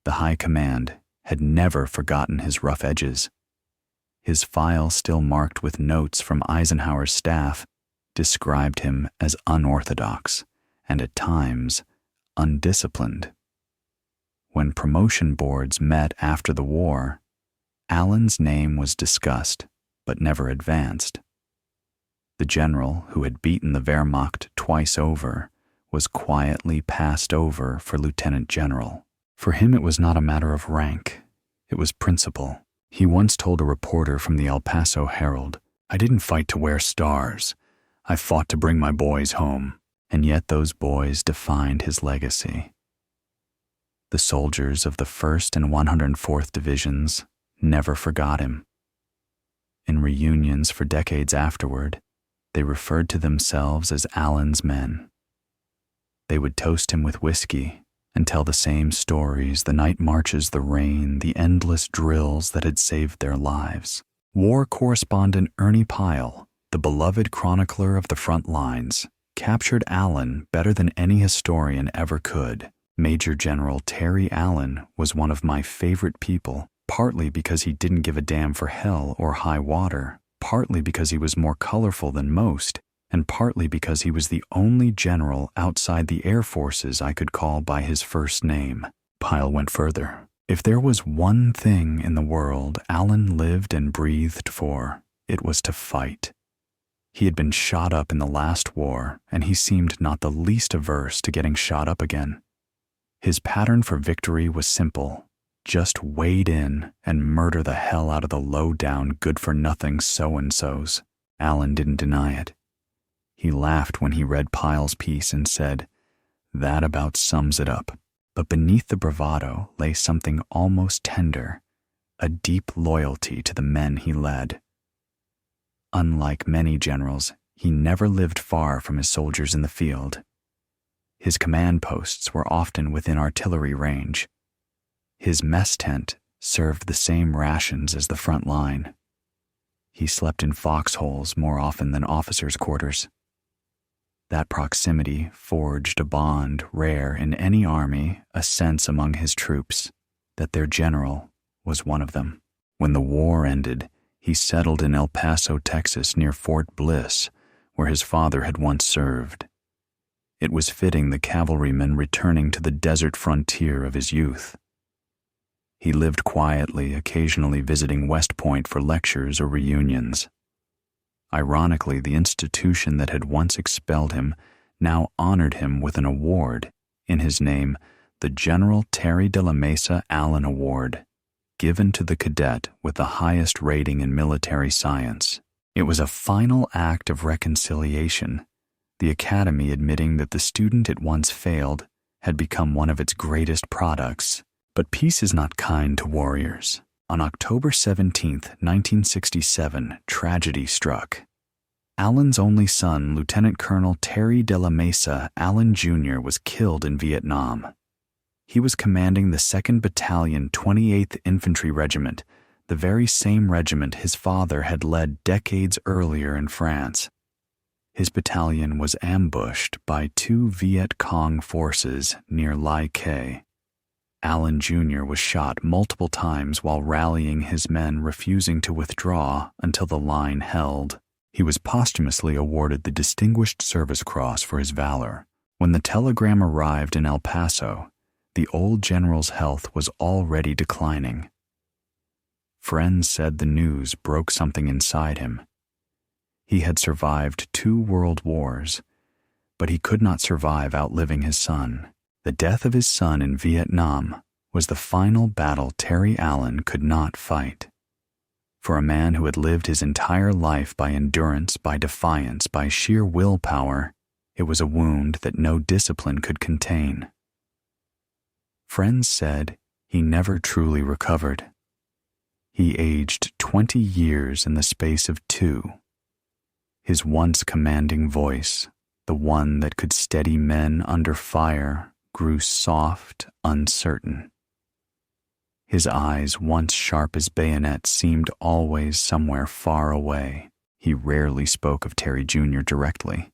The High Command had never forgotten his rough edges. His file, still marked with notes from Eisenhower's staff, described him as unorthodox and at times undisciplined. When promotion boards met after the war, Allen's name was discussed but never advanced. The general who had beaten the Wehrmacht twice over was quietly passed over for lieutenant general. For him it was not a matter of rank, it was principle. He once told a reporter from the El Paso Herald, "I didn't fight to wear stars. I fought to bring my boys home." And yet those boys defined his legacy. The soldiers of the 1st and 104th Divisions never forgot him. In reunions for decades afterward, they referred to themselves as Allen's men. They would toast him with whiskey and tell the same stories, the night marches, the rain, the endless drills that had saved their lives. War correspondent Ernie Pyle, the beloved chronicler of the front lines, captured Allen better than any historian ever could. Major General Terry Allen was one of my favorite people, partly because he didn't give a damn for hell or high water, partly because he was more colorful than most, and partly because he was the only general outside the Air Forces I could call by his first name. Pyle went further. If there was one thing in the world Allen lived and breathed for, it was to fight. He had been shot up in the last war, and he seemed not the least averse to getting shot up again. His pattern for victory was simple: just wade in and murder the hell out of the low-down, good-for-nothing so-and-sos. Allen didn't deny it. He laughed when he read Pyle's piece and said, "That about sums it up." But beneath the bravado lay something almost tender, a deep loyalty to the men he led. Unlike many generals, he never lived far from his soldiers in the field. His command posts were often within artillery range. His mess tent served the same rations as the front line. He slept in foxholes more often than officers' quarters. That proximity forged a bond rare in any army, a sense among his troops that their general was one of them. When the war ended, he settled in El Paso, Texas, near Fort Bliss, where his father had once served. It was fitting the cavalryman returning to the desert frontier of his youth. He lived quietly, occasionally visiting West Point for lectures or reunions. Ironically, the institution that had once expelled him now honored him with an award in his name, the General Terry de la Mesa Allen Award, given to the cadet with the highest rating in military science. It was a final act of reconciliation, the Academy admitting that the student it once failed had become one of its greatest products. But peace is not kind to warriors. On October 17, 1967, tragedy struck. Allen's only son, Lieutenant Colonel Terry de la Mesa Allen Jr., was killed in Vietnam. He was commanding the 2nd Battalion, 28th Infantry Regiment, the very same regiment his father had led decades earlier in France. His battalion was ambushed by 2 Viet Cong forces near Lai Khe. Allen Jr. was shot multiple times while rallying his men, refusing to withdraw until the line held. He was posthumously awarded the Distinguished Service Cross for his valor. When the telegram arrived in El Paso, the old general's health was already declining. Friends said the news broke something inside him. He had survived 2 world wars, but he could not survive outliving his son. The death of his son in Vietnam was the final battle Terry Allen could not fight. For a man who had lived his entire life by endurance, by defiance, by sheer willpower, it was a wound that no discipline could contain. Friends said he never truly recovered. He aged 20 years in the space of 2. His once commanding voice, the one that could steady men under fire, grew soft, uncertain. His eyes, once sharp as bayonets, seemed always somewhere far away. He rarely spoke of Terry Jr. directly.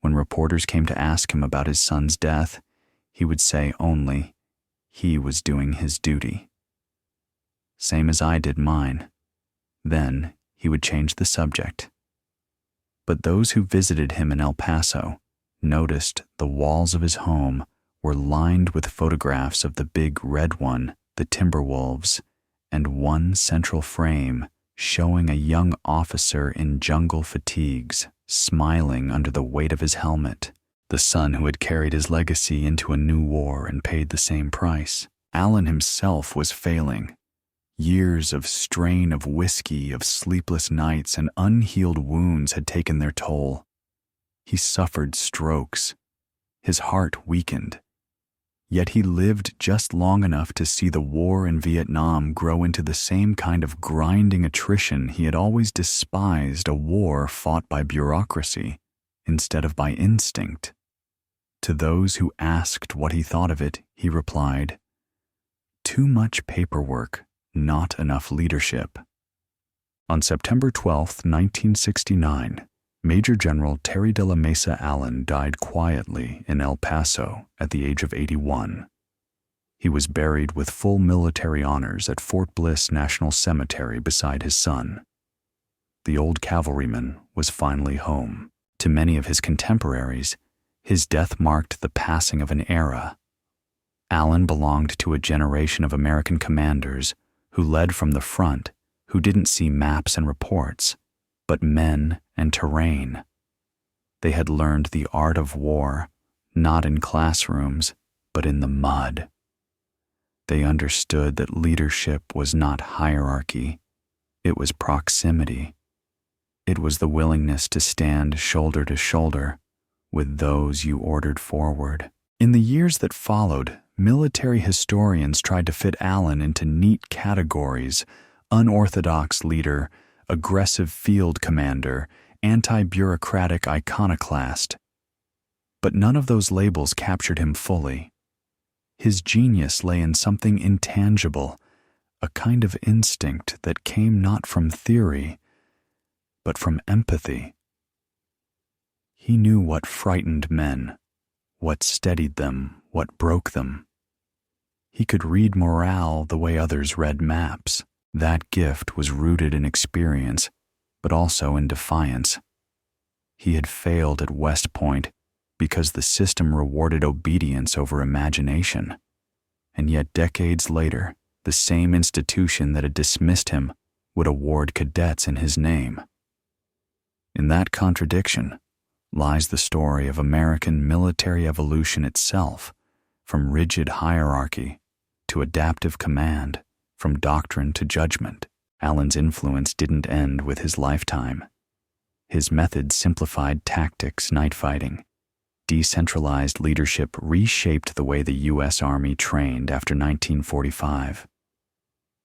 When reporters came to ask him about his son's death, he would say only, he was doing his duty. Same as I did mine. Then he would change the subject. But those who visited him in El Paso noticed the walls of his home were lined with photographs of the big red one, the Timberwolves, and one central frame showing a young officer in jungle fatigues, smiling under the weight of his helmet, the son who had carried his legacy into a new war and paid the same price. Allen himself was failing. Years of strain of whiskey, of sleepless nights, and unhealed wounds had taken their toll. He suffered strokes. His heart weakened. Yet he lived just long enough to see the war in Vietnam grow into the same kind of grinding attrition he had always despised, a war fought by bureaucracy instead of by instinct. To those who asked what he thought of it, he replied, "Too much paperwork, not enough leadership." On September 12, 1969, Major General Terry de la Mesa Allen died quietly in El Paso at the age of 81. He was buried with full military honors at Fort Bliss National Cemetery beside his son. The old cavalryman was finally home. To many of his contemporaries, his death marked the passing of an era. Allen belonged to a generation of American commanders who led from the front, who didn't see maps and reports, but men and terrain. They had learned the art of war, not in classrooms, but in the mud. They understood that leadership was not hierarchy, it was proximity. It was the willingness to stand shoulder to shoulder with those you ordered forward. In the years that followed, military historians tried to fit Allen into neat categories: unorthodox leader, aggressive field commander, anti-bureaucratic iconoclast. But none of those labels captured him fully. His genius lay in something intangible, a kind of instinct that came not from theory, but from empathy. He knew what frightened men, what steadied them, what broke them. He could read morale the way others read maps. That gift was rooted in experience, but also in defiance. He had failed at West Point because the system rewarded obedience over imagination. And yet decades later, the same institution that had dismissed him would award cadets in his name. In that contradiction lies the story of American military evolution itself, from rigid hierarchy to adaptive command, from doctrine to judgment. Allen's influence didn't end with his lifetime. His methods simplified tactics, night fighting. Decentralized leadership reshaped the way the U.S. Army trained after 1945.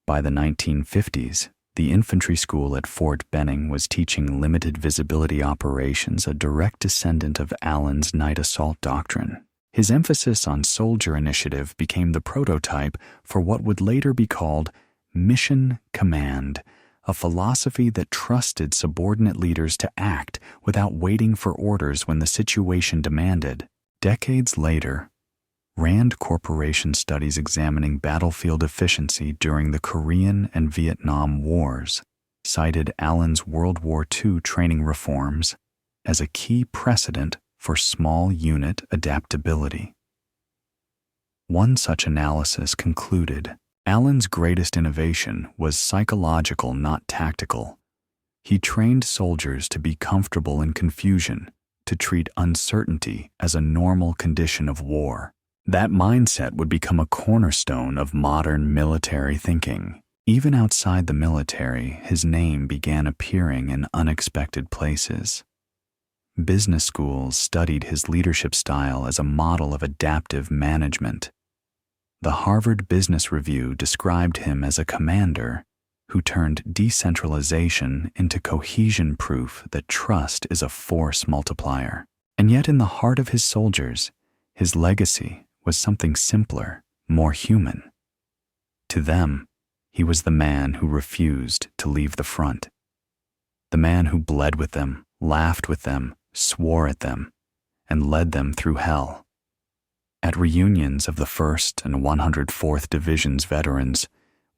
By the 1950s, the infantry school at Fort Benning was teaching limited visibility operations, a direct descendant of Allen's night assault doctrine. His emphasis on soldier initiative became the prototype for what would later be called mission command, a philosophy that trusted subordinate leaders to act without waiting for orders when the situation demanded. Decades later, Rand Corporation studies examining battlefield efficiency during the Korean and Vietnam Wars cited Allen's World War II training reforms as a key precedent for small unit adaptability. One such analysis concluded, Allen's greatest innovation was psychological, not tactical. He trained soldiers to be comfortable in confusion, to treat uncertainty as a normal condition of war. That mindset would become a cornerstone of modern military thinking. Even outside the military, his name began appearing in unexpected places. Business schools studied his leadership style as a model of adaptive management. The Harvard Business Review described him as a commander who turned decentralization into cohesion, proof that trust is a force multiplier. And yet in the heart of his soldiers, his legacy was something simpler, more human. To them, he was the man who refused to leave the front. The man who bled with them, laughed with them, swore at them, and led them through hell. At reunions of the 1st and 104th Division's veterans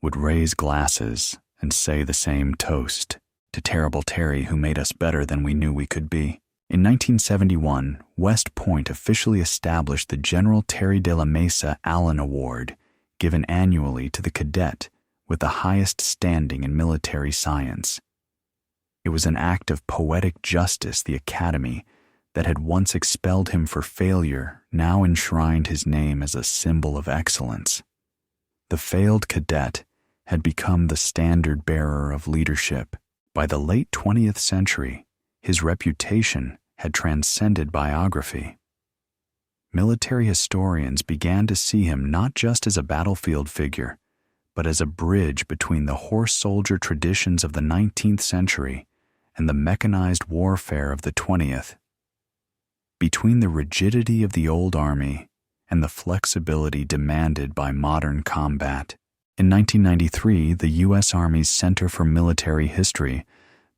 would raise glasses and say the same toast to Terrible Terry, who made us better than we knew we could be. In 1971, West Point officially established the General Terry de la Mesa Allen Award, given annually to the cadet with the highest standing in military science. It was an act of poetic justice the Academy, that had once expelled him for failure, now enshrined his name as a symbol of excellence. The failed cadet had become the standard bearer of leadership. By the late 20th century, his reputation had transcended biography. Military historians began to see him not just as a battlefield figure, but as a bridge between the horse-soldier traditions of the 19th century and the mechanized warfare of the 20th. Between the rigidity of the old army and the flexibility demanded by modern combat. In 1993, the U.S. Army's Center for Military History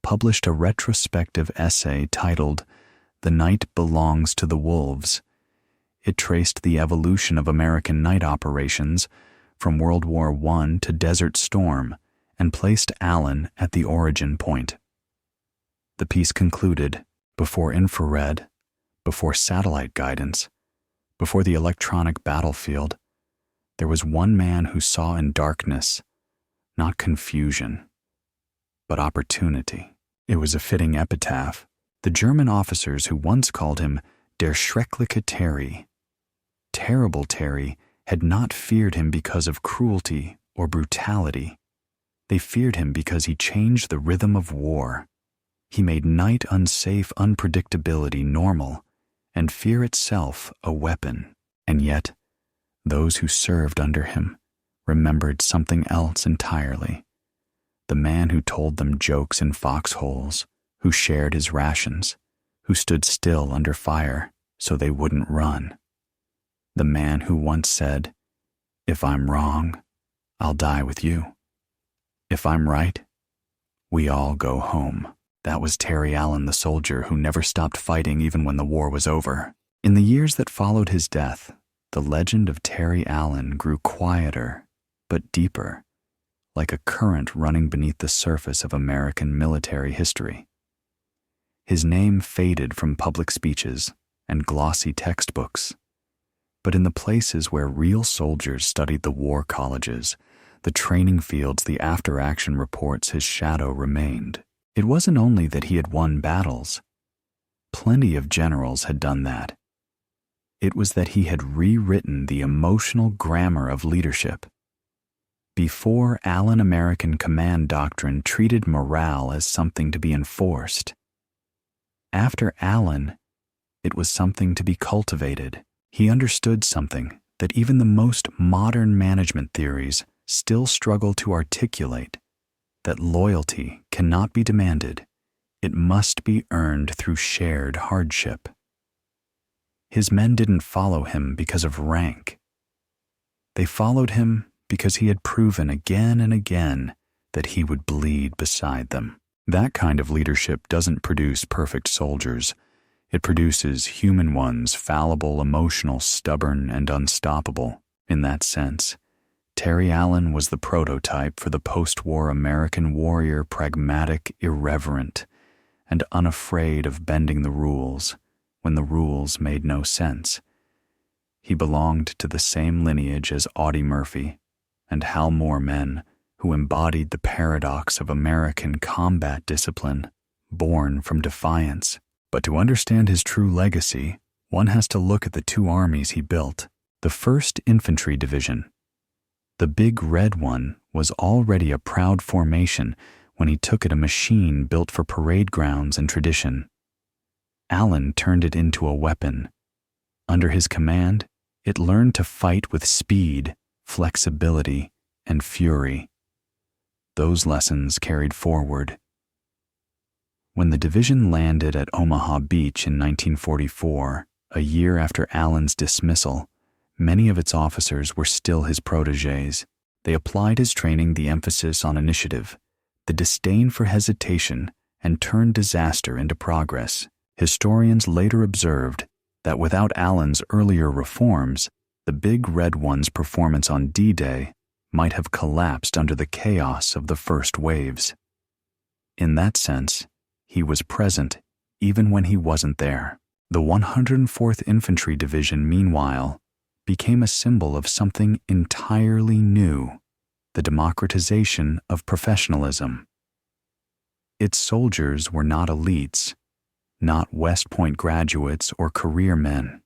published a retrospective essay titled "The Night Belongs to the Wolves." It traced the evolution of American night operations from World War I to Desert Storm and placed Allen at the origin point. The piece concluded, before infrared, before satellite guidance, before the electronic battlefield, there was one man who saw in darkness, not confusion, but opportunity. It was a fitting epitaph. The German officers who once called him Der Schreckliche Terry, Terrible Terry, had not feared him because of cruelty or brutality. They feared him because he changed the rhythm of war. He made night unsafe unpredictability normal, and fear itself a weapon. And yet, those who served under him remembered something else entirely. The man who told them jokes in foxholes, who shared his rations, who stood still under fire so they wouldn't run. The man who once said, "If I'm wrong, I'll die with you. If I'm right, we all go home." That was Terry Allen, the soldier who never stopped fighting even when the war was over. In the years that followed his death, the legend of Terry Allen grew quieter but deeper, like a current running beneath the surface of American military history. His name faded from public speeches and glossy textbooks, but in the places where real soldiers studied the war colleges, the training fields, the after-action reports, his shadow remained. It wasn't only that he had won battles. Plenty of generals had done that. It was that he had rewritten the emotional grammar of leadership. Before, Allen American command doctrine treated morale as something to be enforced. After Allen, it was something to be cultivated. He understood something that even the most modern management theories still struggle to articulate, that loyalty cannot be demanded, it must be earned through shared hardship. His men didn't follow him because of rank. They followed him because he had proven again and again that he would bleed beside them. That kind of leadership doesn't produce perfect soldiers. It produces human ones, fallible, emotional, stubborn, and unstoppable. In that sense, Terry Allen was the prototype for the post-war American warrior, pragmatic, irreverent, and unafraid of bending the rules when the rules made no sense. He belonged to the same lineage as Audie Murphy and Hal Moore, who embodied the paradox of American combat discipline, born from defiance. But to understand his true legacy, one has to look at the two armies he built. The 1st Infantry Division, the big red one, was already a proud formation when he took it a machine built for parade grounds and tradition. Allen turned it into a weapon. Under his command, it learned to fight with speed, flexibility, and fury. Those lessons carried forward. When the division landed at Omaha Beach in 1944, a year after Allen's dismissal, many of its officers were still his protégés. They applied his training the emphasis on initiative, the disdain for hesitation, and turned disaster into progress. Historians later observed that without Allen's earlier reforms, the Big Red One's performance on D-Day might have collapsed under the chaos of the first waves. In that sense, he was present even when he wasn't there. The 104th Infantry Division, meanwhile, became a symbol of something entirely new, the democratization of professionalism. Its soldiers were not elites, not West Point graduates or career men.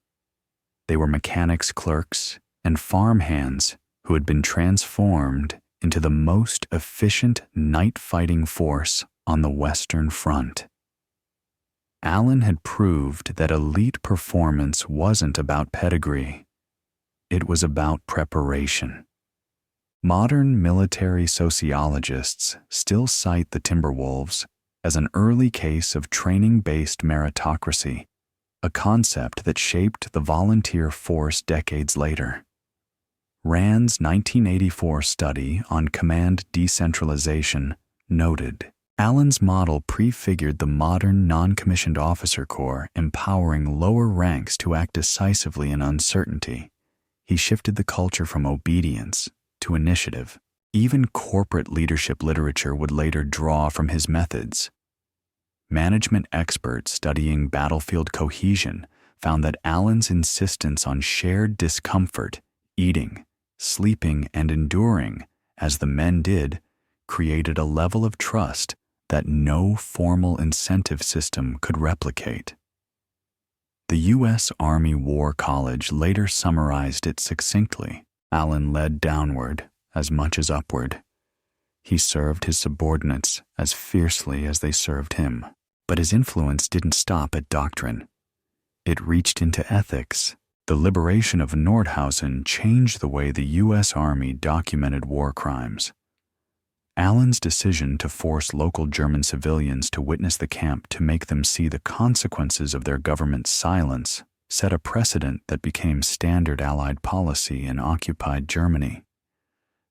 They were mechanics clerks and farmhands who had been transformed into the most efficient night-fighting force on the Western Front. Allen had proved that elite performance wasn't about pedigree. It was about preparation. Modern military sociologists still cite the Timberwolves as an early case of training-based meritocracy, a concept that shaped the volunteer force decades later. Rand's 1984 study on command decentralization noted, Allen's model prefigured the modern non-commissioned officer corps, empowering lower ranks to act decisively in uncertainty. He shifted the culture from obedience to initiative. Even corporate leadership literature would later draw from his methods. Management experts studying battlefield cohesion found that Allen's insistence on shared discomfort, eating, sleeping, and enduring, as the men did, created a level of trust that no formal incentive system could replicate. The U.S. Army War College later summarized it succinctly. Allen led downward as much as upward. He served his subordinates as fiercely as they served him. But his influence didn't stop at doctrine. It reached into ethics. The liberation of Nordhausen changed the way the U.S. Army documented war crimes. Allen's decision to force local German civilians to witness the camp to make them see the consequences of their government's silence set a precedent that became standard Allied policy in occupied Germany.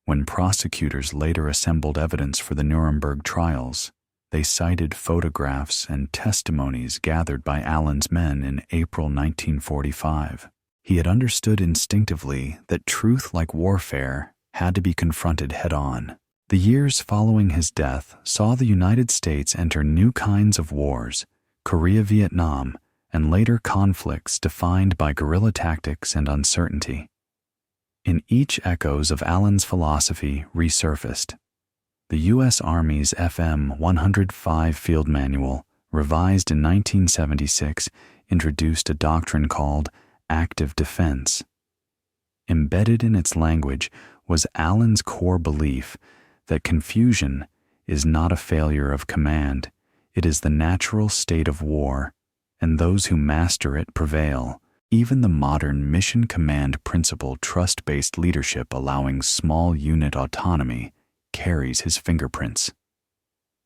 When prosecutors later assembled evidence for the Nuremberg trials, they cited photographs and testimonies gathered by Allen's men in April 1945. He had understood instinctively that truth, like warfare, had to be confronted head-on. The years following his death saw the United States enter new kinds of wars, Korea-Vietnam, and later conflicts defined by guerrilla tactics and uncertainty. In each, echoes of Allen's philosophy resurfaced. The U.S. Army's FM 105 Field Manual, revised in 1976, introduced a doctrine called active defense. Embedded in its language was Allen's core belief that confusion is not a failure of command, it is the natural state of war, and those who master it prevail. Even the modern mission command principle, trust-based leadership allowing small unit autonomy, carries his fingerprints.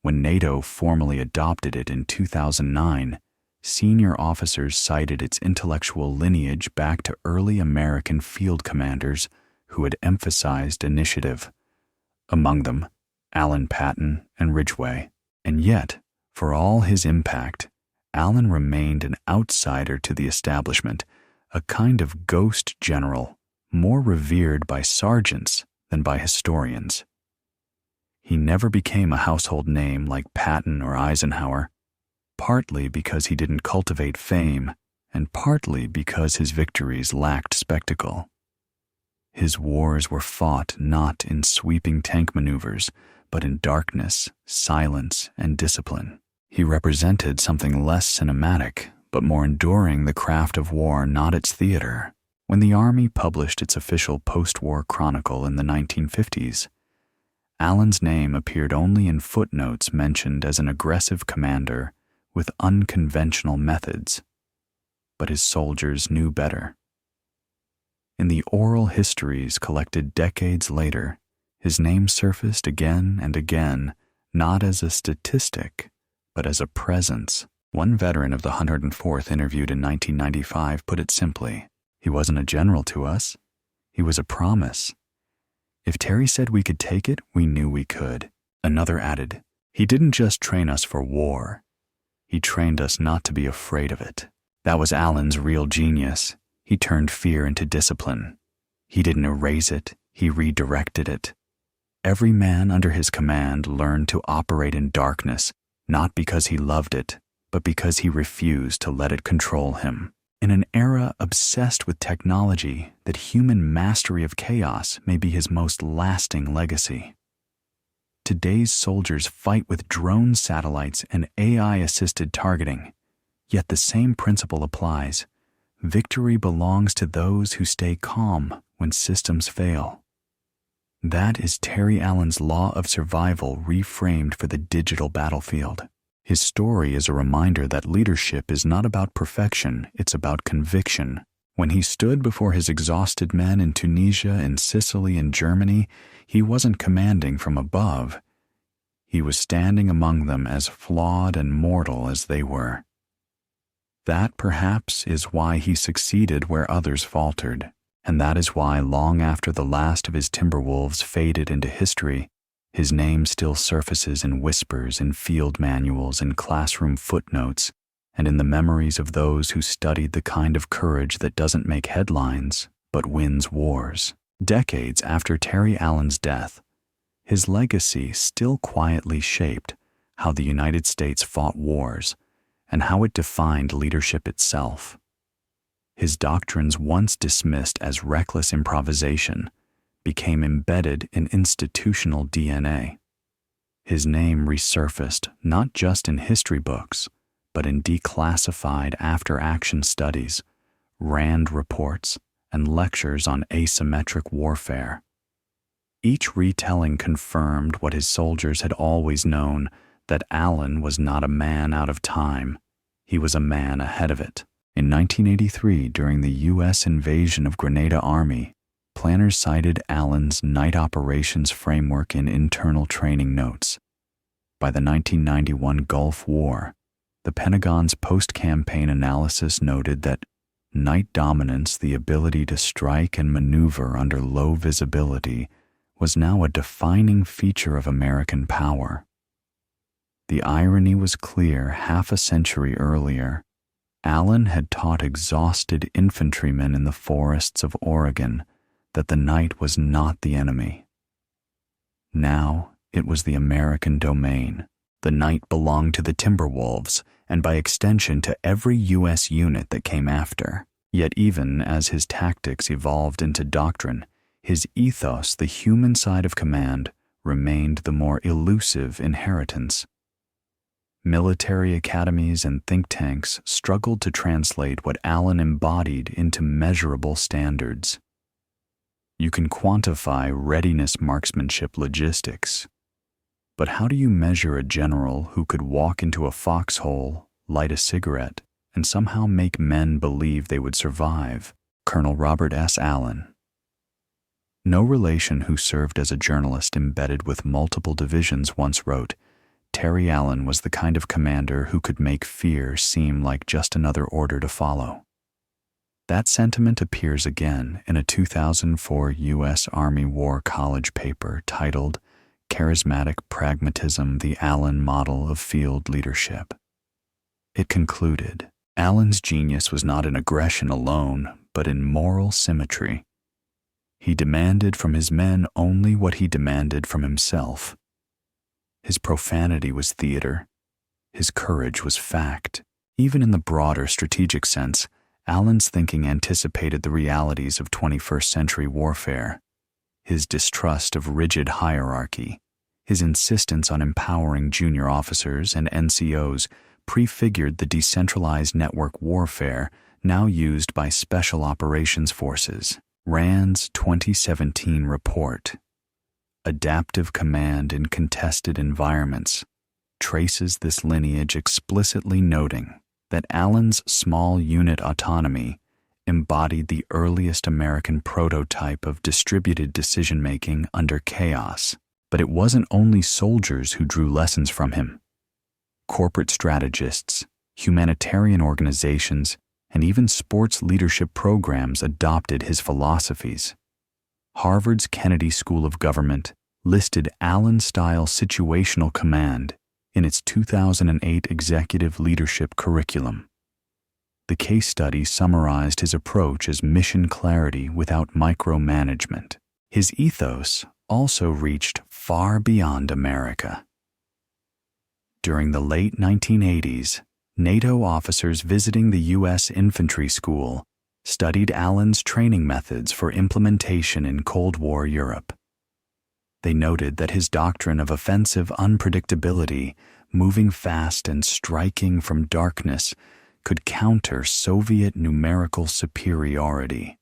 When NATO formally adopted it in 2009, senior officers cited its intellectual lineage back to early American field commanders who had emphasized initiative. Among them, Allen Patton and Ridgway. And yet, for all his impact, Allen remained an outsider to the establishment, a kind of ghost general, more revered by sergeants than by historians. He never became a household name like Patton or Eisenhower, partly because he didn't cultivate fame, and partly because his victories lacked spectacle. His wars were fought not in sweeping tank maneuvers, but in darkness, silence, and discipline. He represented something less cinematic, but more enduring, the craft of war, not its theater. When the Army published its official post-war chronicle in the 1950s, Allen's name appeared only in footnotes mentioned as an aggressive commander with unconventional methods. But his soldiers knew better. In the oral histories collected decades later, his name surfaced again and again, not as a statistic, but as a presence. One veteran of the 104th interviewed in 1995 put it simply, "He wasn't a general to us. He was a promise. If Terry said we could take it, we knew we could." Another added, "He didn't just train us for war. He trained us not to be afraid of it." That was Allen's real genius. He turned fear into discipline. He didn't erase it, he redirected it. Every man under his command learned to operate in darkness, not because he loved it, but because he refused to let it control him. In an era obsessed with technology, that human mastery of chaos may be his most lasting legacy. Today's soldiers fight with drone satellites and AI-assisted targeting, yet the same principle applies. Victory belongs to those who stay calm when systems fail. That is Terry Allen's law of survival reframed for the digital battlefield. His story is a reminder that leadership is not about perfection, it's about conviction. When he stood before his exhausted men in Tunisia, in Sicily, and Germany, he wasn't commanding from above. He was standing among them as flawed and mortal as they were. That, perhaps, is why he succeeded where others faltered, and that is why, long after the last of his Timberwolves faded into history, his name still surfaces in whispers, in field manuals, in classroom footnotes, and in the memories of those who studied the kind of courage that doesn't make headlines, but wins wars. Decades after Terry Allen's death, his legacy still quietly shaped how the United States fought wars and how it defined leadership itself. His doctrines, once dismissed as reckless improvisation, became embedded in institutional DNA. His name resurfaced not just in history books, but in declassified after-action studies, RAND reports, and lectures on asymmetric warfare. Each retelling confirmed what his soldiers had always known, that Allen was not a man out of time. He was a man ahead of it. In 1983, during the U.S. invasion of Grenada Army, planners cited Allen's night operations framework in internal training notes. By the 1991 Gulf War, the Pentagon's post-campaign analysis noted that night dominance, the ability to strike and maneuver under low visibility, was now a defining feature of American power. The irony was clear. Half a century earlier, Allen had taught exhausted infantrymen in the forests of Oregon that the night was not the enemy. Now it was the American domain. The night belonged to the Timberwolves, and by extension to every U.S. unit that came after. Yet even as his tactics evolved into doctrine, his ethos, the human side of command, remained the more elusive inheritance. Military academies and think tanks struggled to translate what Allen embodied into measurable standards. You can quantify readiness marksmanship logistics, but how do you measure a general who could walk into a foxhole, light a cigarette, and somehow make men believe they would survive? Colonel Robert S. Allen. No relation who served as a journalist embedded with multiple divisions once wrote, "Terry Allen was the kind of commander who could make fear seem like just another order to follow." That sentiment appears again in a 2004 U.S. Army War College paper titled Charismatic Pragmatism, the Allen Model of Field Leadership. It concluded, Allen's genius was not in aggression alone, but in moral symmetry. He demanded from his men only what he demanded from himself. His profanity was theater. His courage was fact. Even in the broader strategic sense, Allen's thinking anticipated the realities of 21st century warfare. His distrust of rigid hierarchy, his insistence on empowering junior officers and NCOs prefigured the decentralized network warfare now used by Special Operations Forces. RAND's 2017 report, Adaptive Command in Contested Environments, traces this lineage, explicitly noting that Allen's small unit autonomy embodied the earliest American prototype of distributed decision-making under chaos. But it wasn't only soldiers who drew lessons from him. Corporate strategists, humanitarian organizations, and even sports leadership programs adopted his philosophies. Harvard's Kennedy School of Government listed Allen-style situational command in its 2008 executive leadership curriculum. The case study summarized his approach as mission clarity without micromanagement. His ethos also reached far beyond America. During the late 1980s, NATO officers visiting the U.S. Infantry School studied Allen's training methods for implementation in Cold War Europe. They noted that his doctrine of offensive unpredictability, moving fast and striking from darkness, could counter Soviet numerical superiority.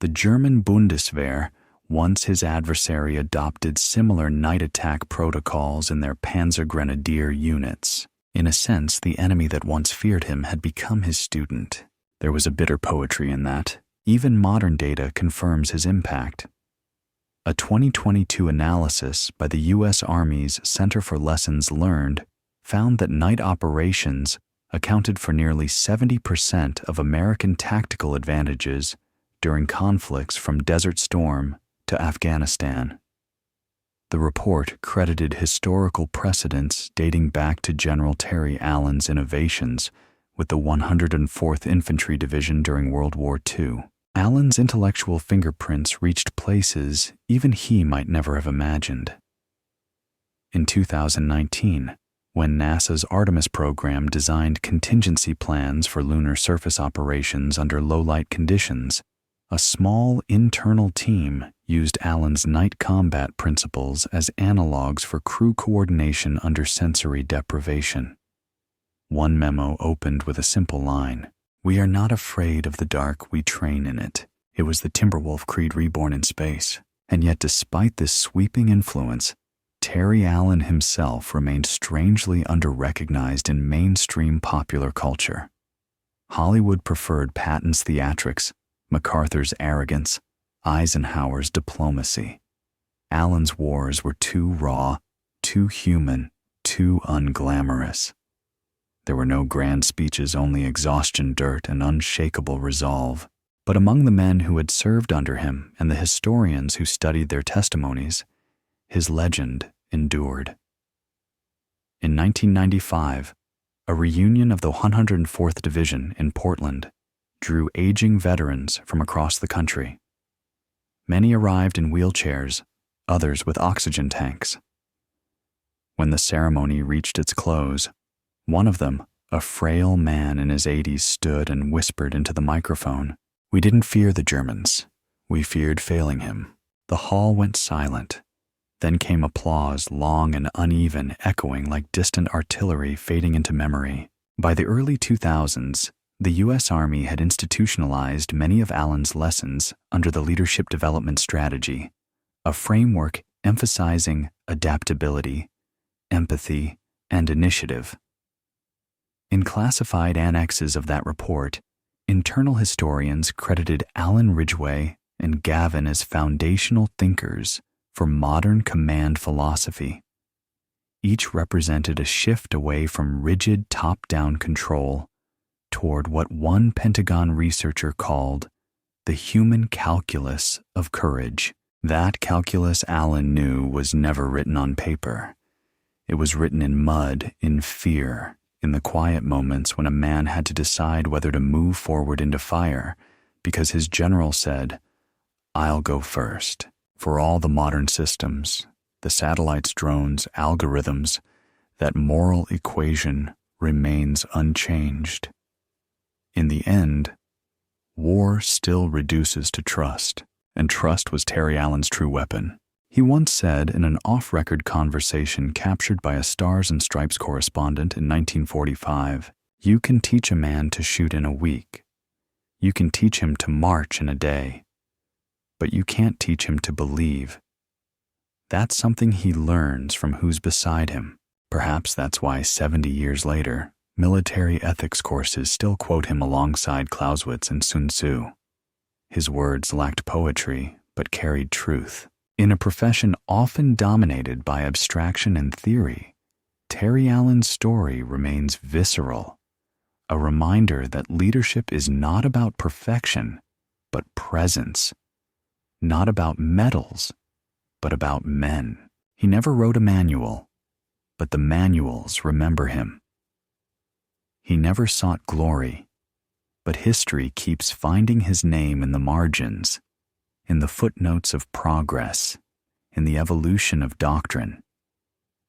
The German Bundeswehr, once his adversary, adopted similar night attack protocols in their Panzergrenadier units. In a sense, the enemy that once feared him had become his student. There was a bitter poetry in that. Even modern data confirms his impact. A 2022 analysis by the U.S. Army's Center for Lessons Learned found that night operations accounted for nearly 70% of American tactical advantages during conflicts from Desert Storm to Afghanistan. The report credited historical precedents dating back to General Terry Allen's innovations with the 104th Infantry Division during World War II. Allen's intellectual fingerprints reached places even he might never have imagined. In 2019, when NASA's Artemis program designed contingency plans for lunar surface operations under low-light conditions, a small internal team used Allen's night combat principles as analogs for crew coordination under sensory deprivation. One memo opened with a simple line, "We are not afraid of the dark, we train in it." It was the Timberwolf creed reborn in space. And yet, despite this sweeping influence, Terry Allen himself remained strangely underrecognized in mainstream popular culture. Hollywood preferred Patton's theatrics, MacArthur's arrogance, Eisenhower's diplomacy. Allen's wars were too raw, too human, too unglamorous. There were no grand speeches, only exhaustion, dirt, and unshakable resolve. But among the men who had served under him and the historians who studied their testimonies, his legend endured. In 1995, a reunion of the 104th Division in Portland drew aging veterans from across the country. Many arrived in wheelchairs, others with oxygen tanks. When the ceremony reached its close, one of them, a frail man in his 80s, stood and whispered into the microphone, "We didn't fear the Germans. We feared failing him." The hall went silent. Then came applause, long and uneven, echoing like distant artillery fading into memory. By the early 2000s, the U.S. Army had institutionalized many of Allen's lessons under the Leadership Development Strategy, a framework emphasizing adaptability, empathy, and initiative. In classified annexes of that report, internal historians credited Allen Ridgway and Gavin as foundational thinkers for modern command philosophy. Each represented a shift away from rigid top-down control toward what one Pentagon researcher called the human calculus of courage. That calculus, Allen knew, was never written on paper. It was written in mud, in fear, in the quiet moments when a man had to decide whether to move forward into fire because his general said, "I'll go first." For all the modern systems, the satellites, drones, algorithms, that moral equation remains unchanged. In the end, war still reduces to trust, and trust was Terry Allen's true weapon. He once said in an off-record conversation captured by a Stars and Stripes correspondent in 1945, "You can teach a man to shoot in a week. You can teach him to march in a day. But you can't teach him to believe." That's something he learns from who's beside him. Perhaps that's why 70 years later, Military ethics courses still quote him alongside Clausewitz and Sun Tzu. His words lacked poetry, but carried truth. In a profession often dominated by abstraction and theory, Terry Allen's story remains visceral, a reminder that leadership is not about perfection, but presence, not about medals, but about men. He never wrote a manual, but the manuals remember him. He never sought glory, but history keeps finding his name in the margins, in the footnotes of progress, in the evolution of doctrine,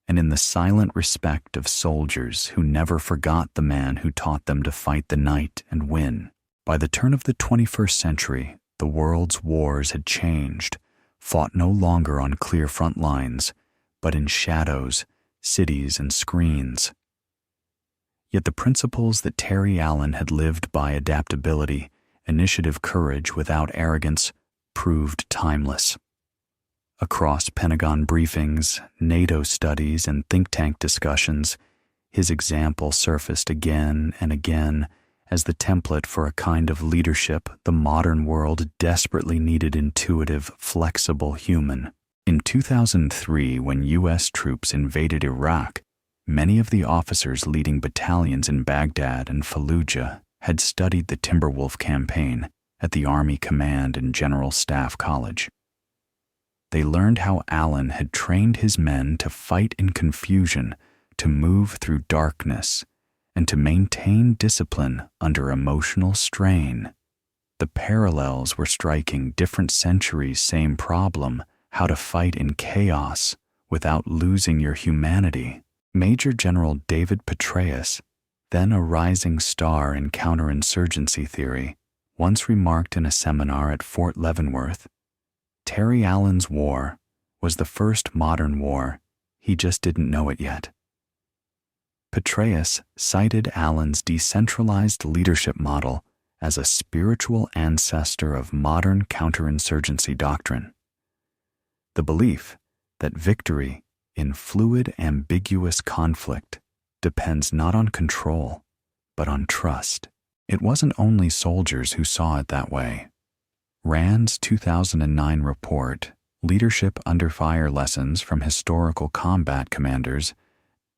and in the silent respect of soldiers who never forgot the man who taught them to fight the night and win. By the turn of the 21st century, the world's wars had changed, fought no longer on clear front lines, but in shadows, cities, and screens. Yet the principles that Terry Allen had lived by, adaptability, initiative, courage without arrogance, proved timeless. Across Pentagon briefings, NATO studies, and think tank discussions, his example surfaced again and again as the template for a kind of leadership the modern world desperately needed: intuitive, flexible human. In 2003, when U.S. troops invaded Iraq, many of the officers leading battalions in Baghdad and Fallujah had studied the Timberwolf campaign at the Army Command and General Staff College. They learned how Allen had trained his men to fight in confusion, to move through darkness, and to maintain discipline under emotional strain. The parallels were striking: different centuries, same problem: how to fight in chaos without losing your humanity. Major General David Petraeus, then a rising star in counterinsurgency theory, once remarked in a seminar at Fort Leavenworth, Terry Allen's war was the first modern war, he just didn't know it yet. Petraeus cited Allen's decentralized leadership model as a spiritual ancestor of modern counterinsurgency doctrine. The belief that victory in fluid, ambiguous conflict depends not on control, but on trust. It wasn't only soldiers who saw it that way. Rand's 2009 report, Leadership Under Fire Lessons from Historical Combat Commanders,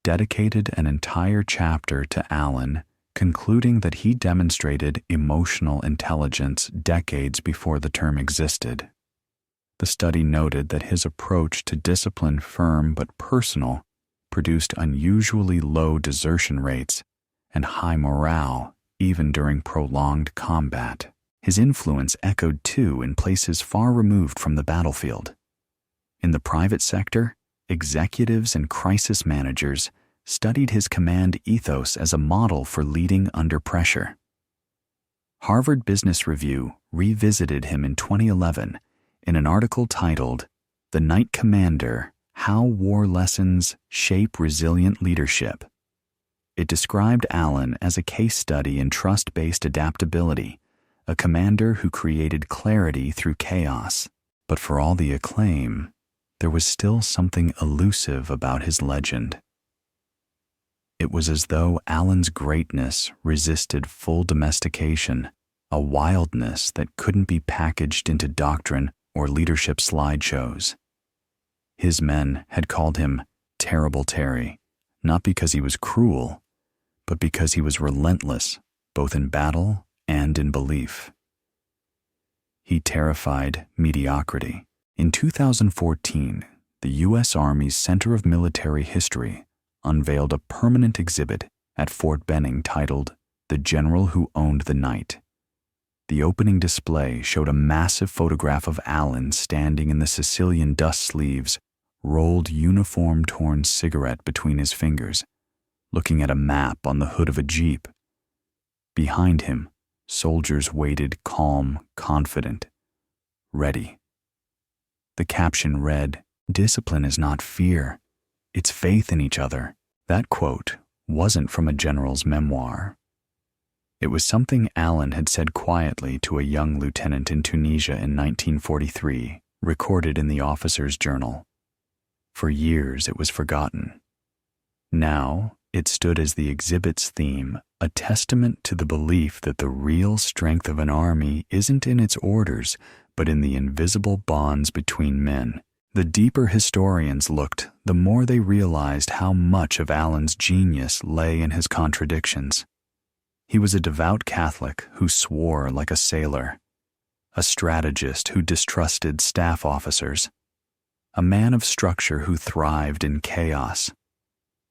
dedicated an entire chapter to Allen, concluding that he demonstrated emotional intelligence decades before the term existed. The study noted that his approach to discipline, firm but personal, produced unusually low desertion rates and high morale even during prolonged combat. His influence echoed too in places far removed from the battlefield. In the private sector, executives and crisis managers studied his command ethos as a model for leading under pressure. Harvard Business Review revisited him in 2011 in an article titled "The Knight Commander: How War Lessons Shape Resilient Leadership." It described Allen as a case study in trust-based adaptability, a commander who created clarity through chaos. But for all the acclaim, there was still something elusive about his legend. It was as though Allen's greatness resisted full domestication, a wildness that couldn't be packaged into doctrine or leadership slideshows. His men had called him Terrible Terry, not because he was cruel, but because he was relentless, both in battle and in belief. He terrified mediocrity. In 2014, the U.S. Army's Center of Military History unveiled a permanent exhibit at Fort Benning titled "The General Who Owned the Night." The opening display showed a massive photograph of Allen standing in the Sicilian dust sleeves, rolled uniform-torn cigarette between his fingers, looking at a map on the hood of a Jeep. Behind him, soldiers waited, calm, confident, ready. The caption read, "Discipline is not fear, it's faith in each other." That quote wasn't from a general's memoir. It was something Allen had said quietly to a young lieutenant in Tunisia in 1943, recorded in the officer's journal. For years it was forgotten. Now, It stood as the exhibit's theme, a testament to the belief that the real strength of an army isn't in its orders, but in the invisible bonds between men. The deeper historians looked, the more they realized how much of Allen's genius lay in his contradictions. He was a devout Catholic who swore like a sailor, a strategist who distrusted staff officers, a man of structure who thrived in chaos.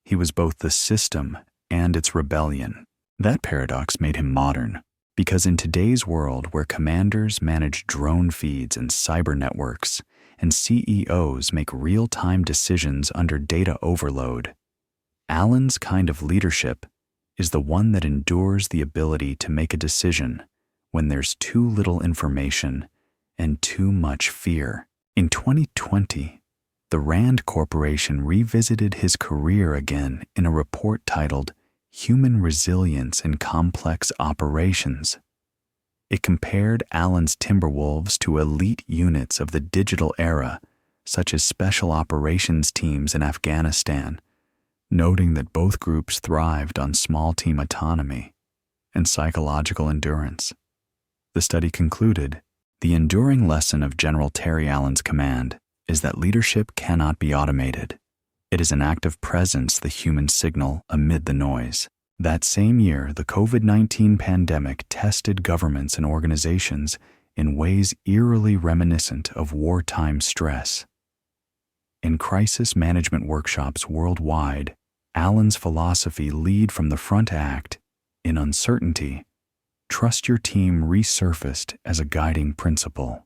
He was both the system and its rebellion. That paradox made him modern, because in today's world where commanders manage drone feeds and cyber networks, and CEOs make real-time decisions under data overload, Allen's kind of leadership is the one that endures the ability to make a decision when there's too little information and too much fear. In 2020, the Rand Corporation revisited his career again in a report titled Human Resilience in Complex Operations. It compared Allen's Timberwolves to elite units of the digital era, such as special operations teams in Afghanistan, noting that both groups thrived on small team autonomy and psychological endurance. The study concluded, the enduring lesson of General Terry Allen's command is that leadership cannot be automated. It is an active presence, the human signal amid the noise. That same year, the COVID-19 pandemic tested governments and organizations in ways eerily reminiscent of wartime stress. In crisis management workshops worldwide, Allen's philosophy lead from the front act, in uncertainty, trust your team resurfaced as a guiding principle.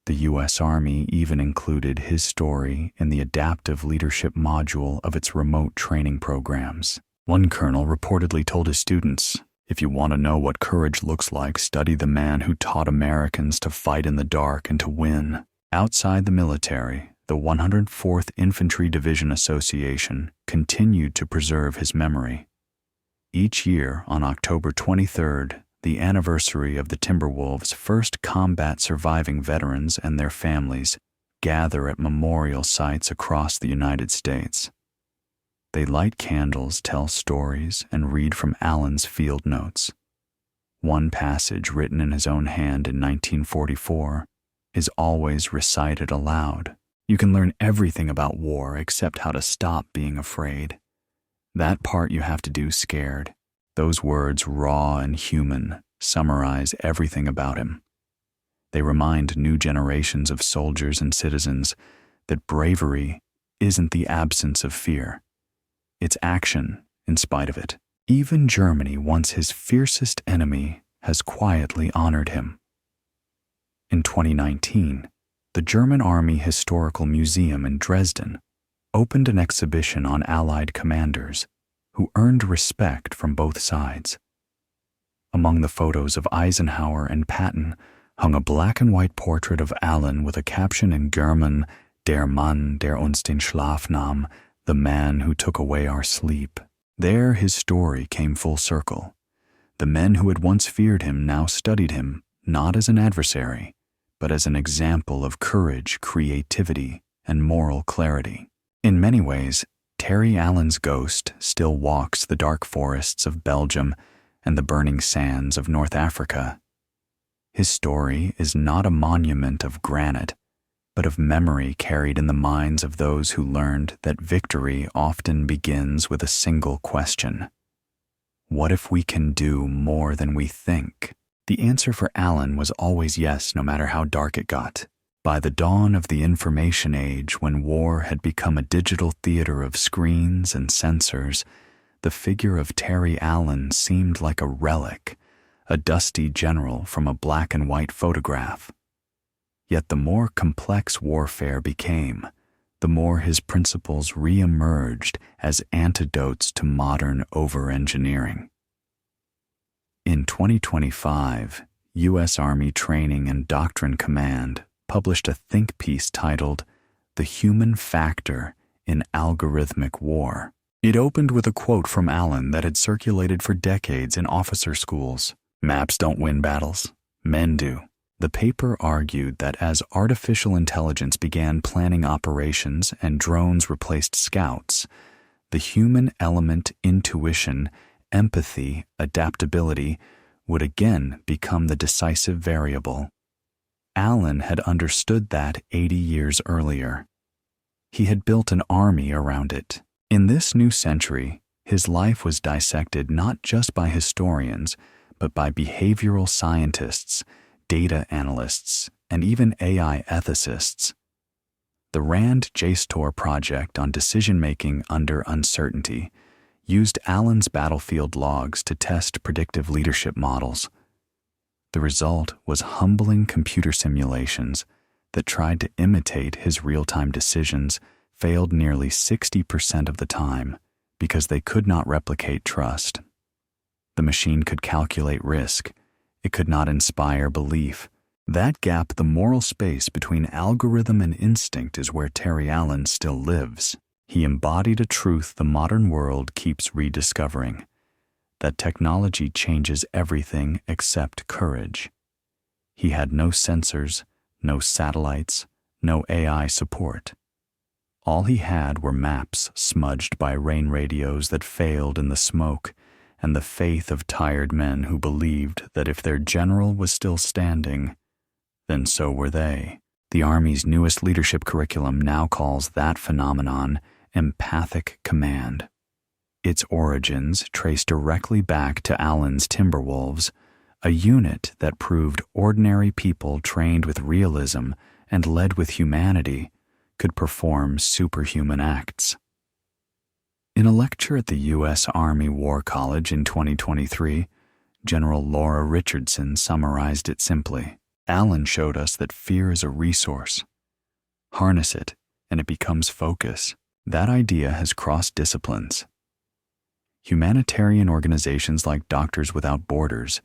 The U.S. Army even included his story in the adaptive leadership module of its remote training programs. One colonel reportedly told his students, "If you want to know what courage looks like, study the man who taught Americans to fight in the dark and to win." Outside the military, the 104th Infantry Division Association continued to preserve his memory. Each year, on October 23rd, the anniversary of the Timberwolves' first combat surviving veterans and their families gather at memorial sites across the United States. They light candles, tell stories, and read from Allen's field notes. One passage written in his own hand in 1944 is always recited aloud. You can learn everything about war except how to stop being afraid. That part you have to do scared. Those words, raw and human, summarize everything about him. They remind new generations of soldiers and citizens that bravery isn't the absence of fear. It's action in spite of it. Even Germany, once his fiercest enemy, has quietly honored him. In 2019, the German Army Historical Museum in Dresden opened an exhibition on Allied commanders who earned respect from both sides. Among the photos of Eisenhower and Patton hung a black and white portrait of Allen with a caption in German, "Der Mann, der uns den Schlaf nahm," the man who took away our sleep. There his story came full circle. The men who had once feared him now studied him, not as an adversary, but as an example of courage, creativity, and moral clarity. In many ways, Terry Allen's ghost still walks the dark forests of Belgium and the burning sands of North Africa. His story is not a monument of granite, but of memory carried in the minds of those who learned that victory often begins with a single question. What if we can do more than we think? The answer for Allen was always yes, no matter how dark it got. By the dawn of the information age, when war had become a digital theater of screens and sensors, the figure of Terry Allen seemed like a relic, a dusty general from a black and white photograph. Yet the more complex warfare became, the more his principles re-emerged as antidotes to modern over-engineering. In 2025, U.S. Army Training and Doctrine Command published a think piece titled "The Human Factor in Algorithmic War." It opened with a quote from Allen that had circulated for decades in officer schools. "Maps don't win battles, men do." The paper argued that as artificial intelligence began planning operations and drones replaced scouts, The human element, intuition, empathy, adaptability would again become the decisive variable. Allen had understood that 80 years earlier. He had built an army around it. In this new century, his life was dissected not just by historians, but by behavioral scientists, data analysts, and even AI ethicists. The Rand JSTOR project on decision-making under uncertainty used Allen's battlefield logs to test predictive leadership models. The result was humbling computer simulations that tried to imitate his real-time decisions, failed nearly 60% of the time because they could not replicate trust. The machine could calculate risk. It could not inspire belief. That gap, the moral space between algorithm and instinct, is where Terry Allen still lives. He embodied a truth the modern world keeps rediscovering: that technology changes everything except courage. He had no sensors, no satellites, no AI support. All he had were maps smudged by rain radios that failed in the smoke, and the faith of tired men who believed that if their general was still standing, then so were they. The Army's newest leadership curriculum now calls that phenomenon empathic command. Its origins trace directly back to Allen's Timberwolves, a unit that proved ordinary people trained with realism and led with humanity could perform superhuman acts. In a lecture at the U.S. Army War College in 2023, General Laura Richardson summarized it simply: Allen showed us that fear is a resource. Harness it, and it becomes focus. That idea has crossed disciplines. Humanitarian organizations like Doctors Without Borders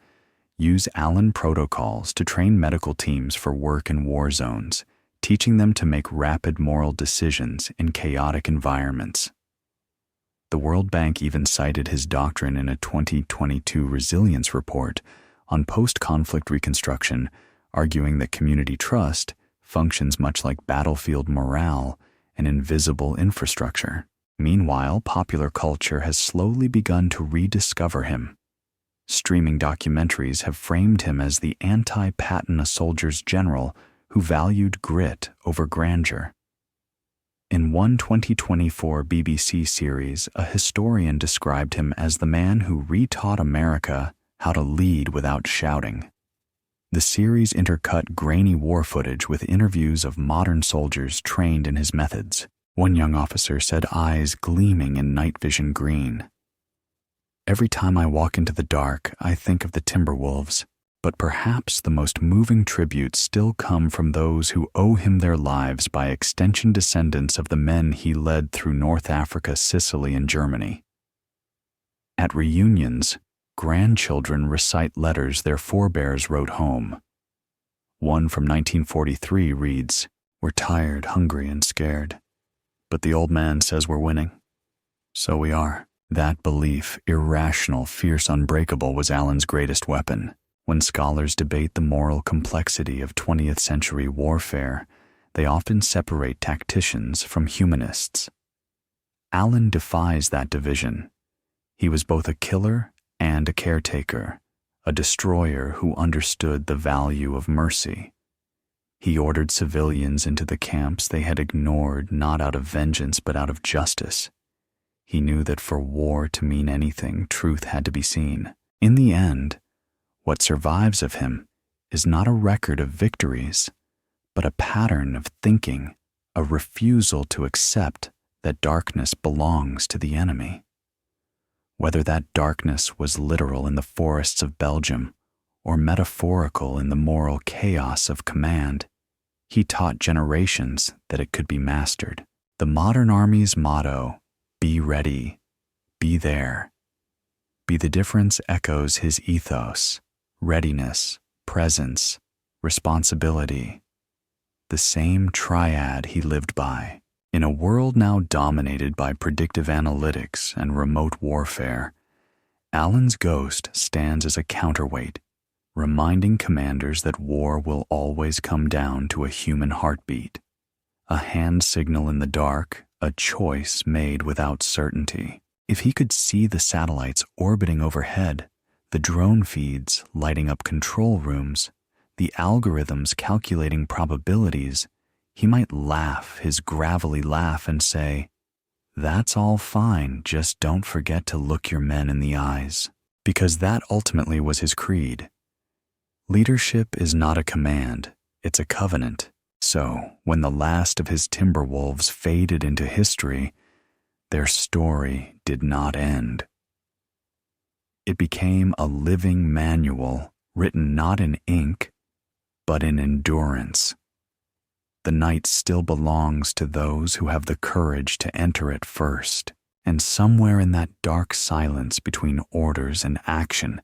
use Allen protocols to train medical teams for work in war zones, teaching them to make rapid moral decisions in chaotic environments. The World Bank even cited his doctrine in a 2022 resilience report on post-conflict reconstruction, arguing that community trust functions much like battlefield morale, an invisible infrastructure. Meanwhile, popular culture has slowly begun to rediscover him. Streaming documentaries have framed him as the anti-Patton a soldier's general who valued grit over grandeur. In one 2024 BBC series, a historian described him as the man who retaught America how to lead without shouting. The series intercut grainy war footage with interviews of modern soldiers trained in his methods. One young officer said, eyes gleaming in night vision green, "Every time I walk into the dark, I think of the Timberwolves, but perhaps the most moving tributes still come from those who owe him their lives by extension descendants of the men he led through North Africa, Sicily, and Germany." At reunions, grandchildren recite letters their forebears wrote home. One from 1943 reads, "We're tired, hungry, and scared, but the old man says we're winning. So we are." That belief, irrational, fierce, unbreakable, was Allen's greatest weapon. When scholars debate the moral complexity of 20th century warfare, they often separate tacticians from humanists. Allen defies that division. He was both a killer and a caretaker, a destroyer who understood the value of mercy. He ordered civilians into the camps they had ignored, not out of vengeance but out of justice. He knew that for war to mean anything, truth had to be seen. In the end, what survives of him is not a record of victories, but a pattern of thinking, a refusal to accept that darkness belongs to the enemy. Whether that darkness was literal in the forests of Belgium or metaphorical in the moral chaos of command, he taught generations that it could be mastered. The modern Army's motto, "Be ready, be there." Be the difference echoes his ethos: readiness, presence, responsibility. The same triad he lived by. In a world now dominated by predictive analytics and remote warfare, Allen's ghost stands as a counterweight, reminding commanders that war will always come down to a human heartbeat, a hand signal in the dark, a choice made without certainty. If he could see the satellites orbiting overhead, the drone feeds lighting up control rooms, the algorithms calculating probabilities, he might laugh his gravelly laugh and say, "That's all fine, just don't forget to look your men in the eyes." Because that ultimately was his creed. Leadership is not a command, it's a covenant. So, when the last of his timber wolves faded into history, their story did not end. It became a living manual written not in ink, but in endurance. The night still belongs to those who have the courage to enter it first, and somewhere in that dark silence between orders and action,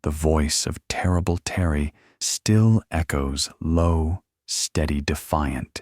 the voice of terrible Terry still echoes low, steady, defiant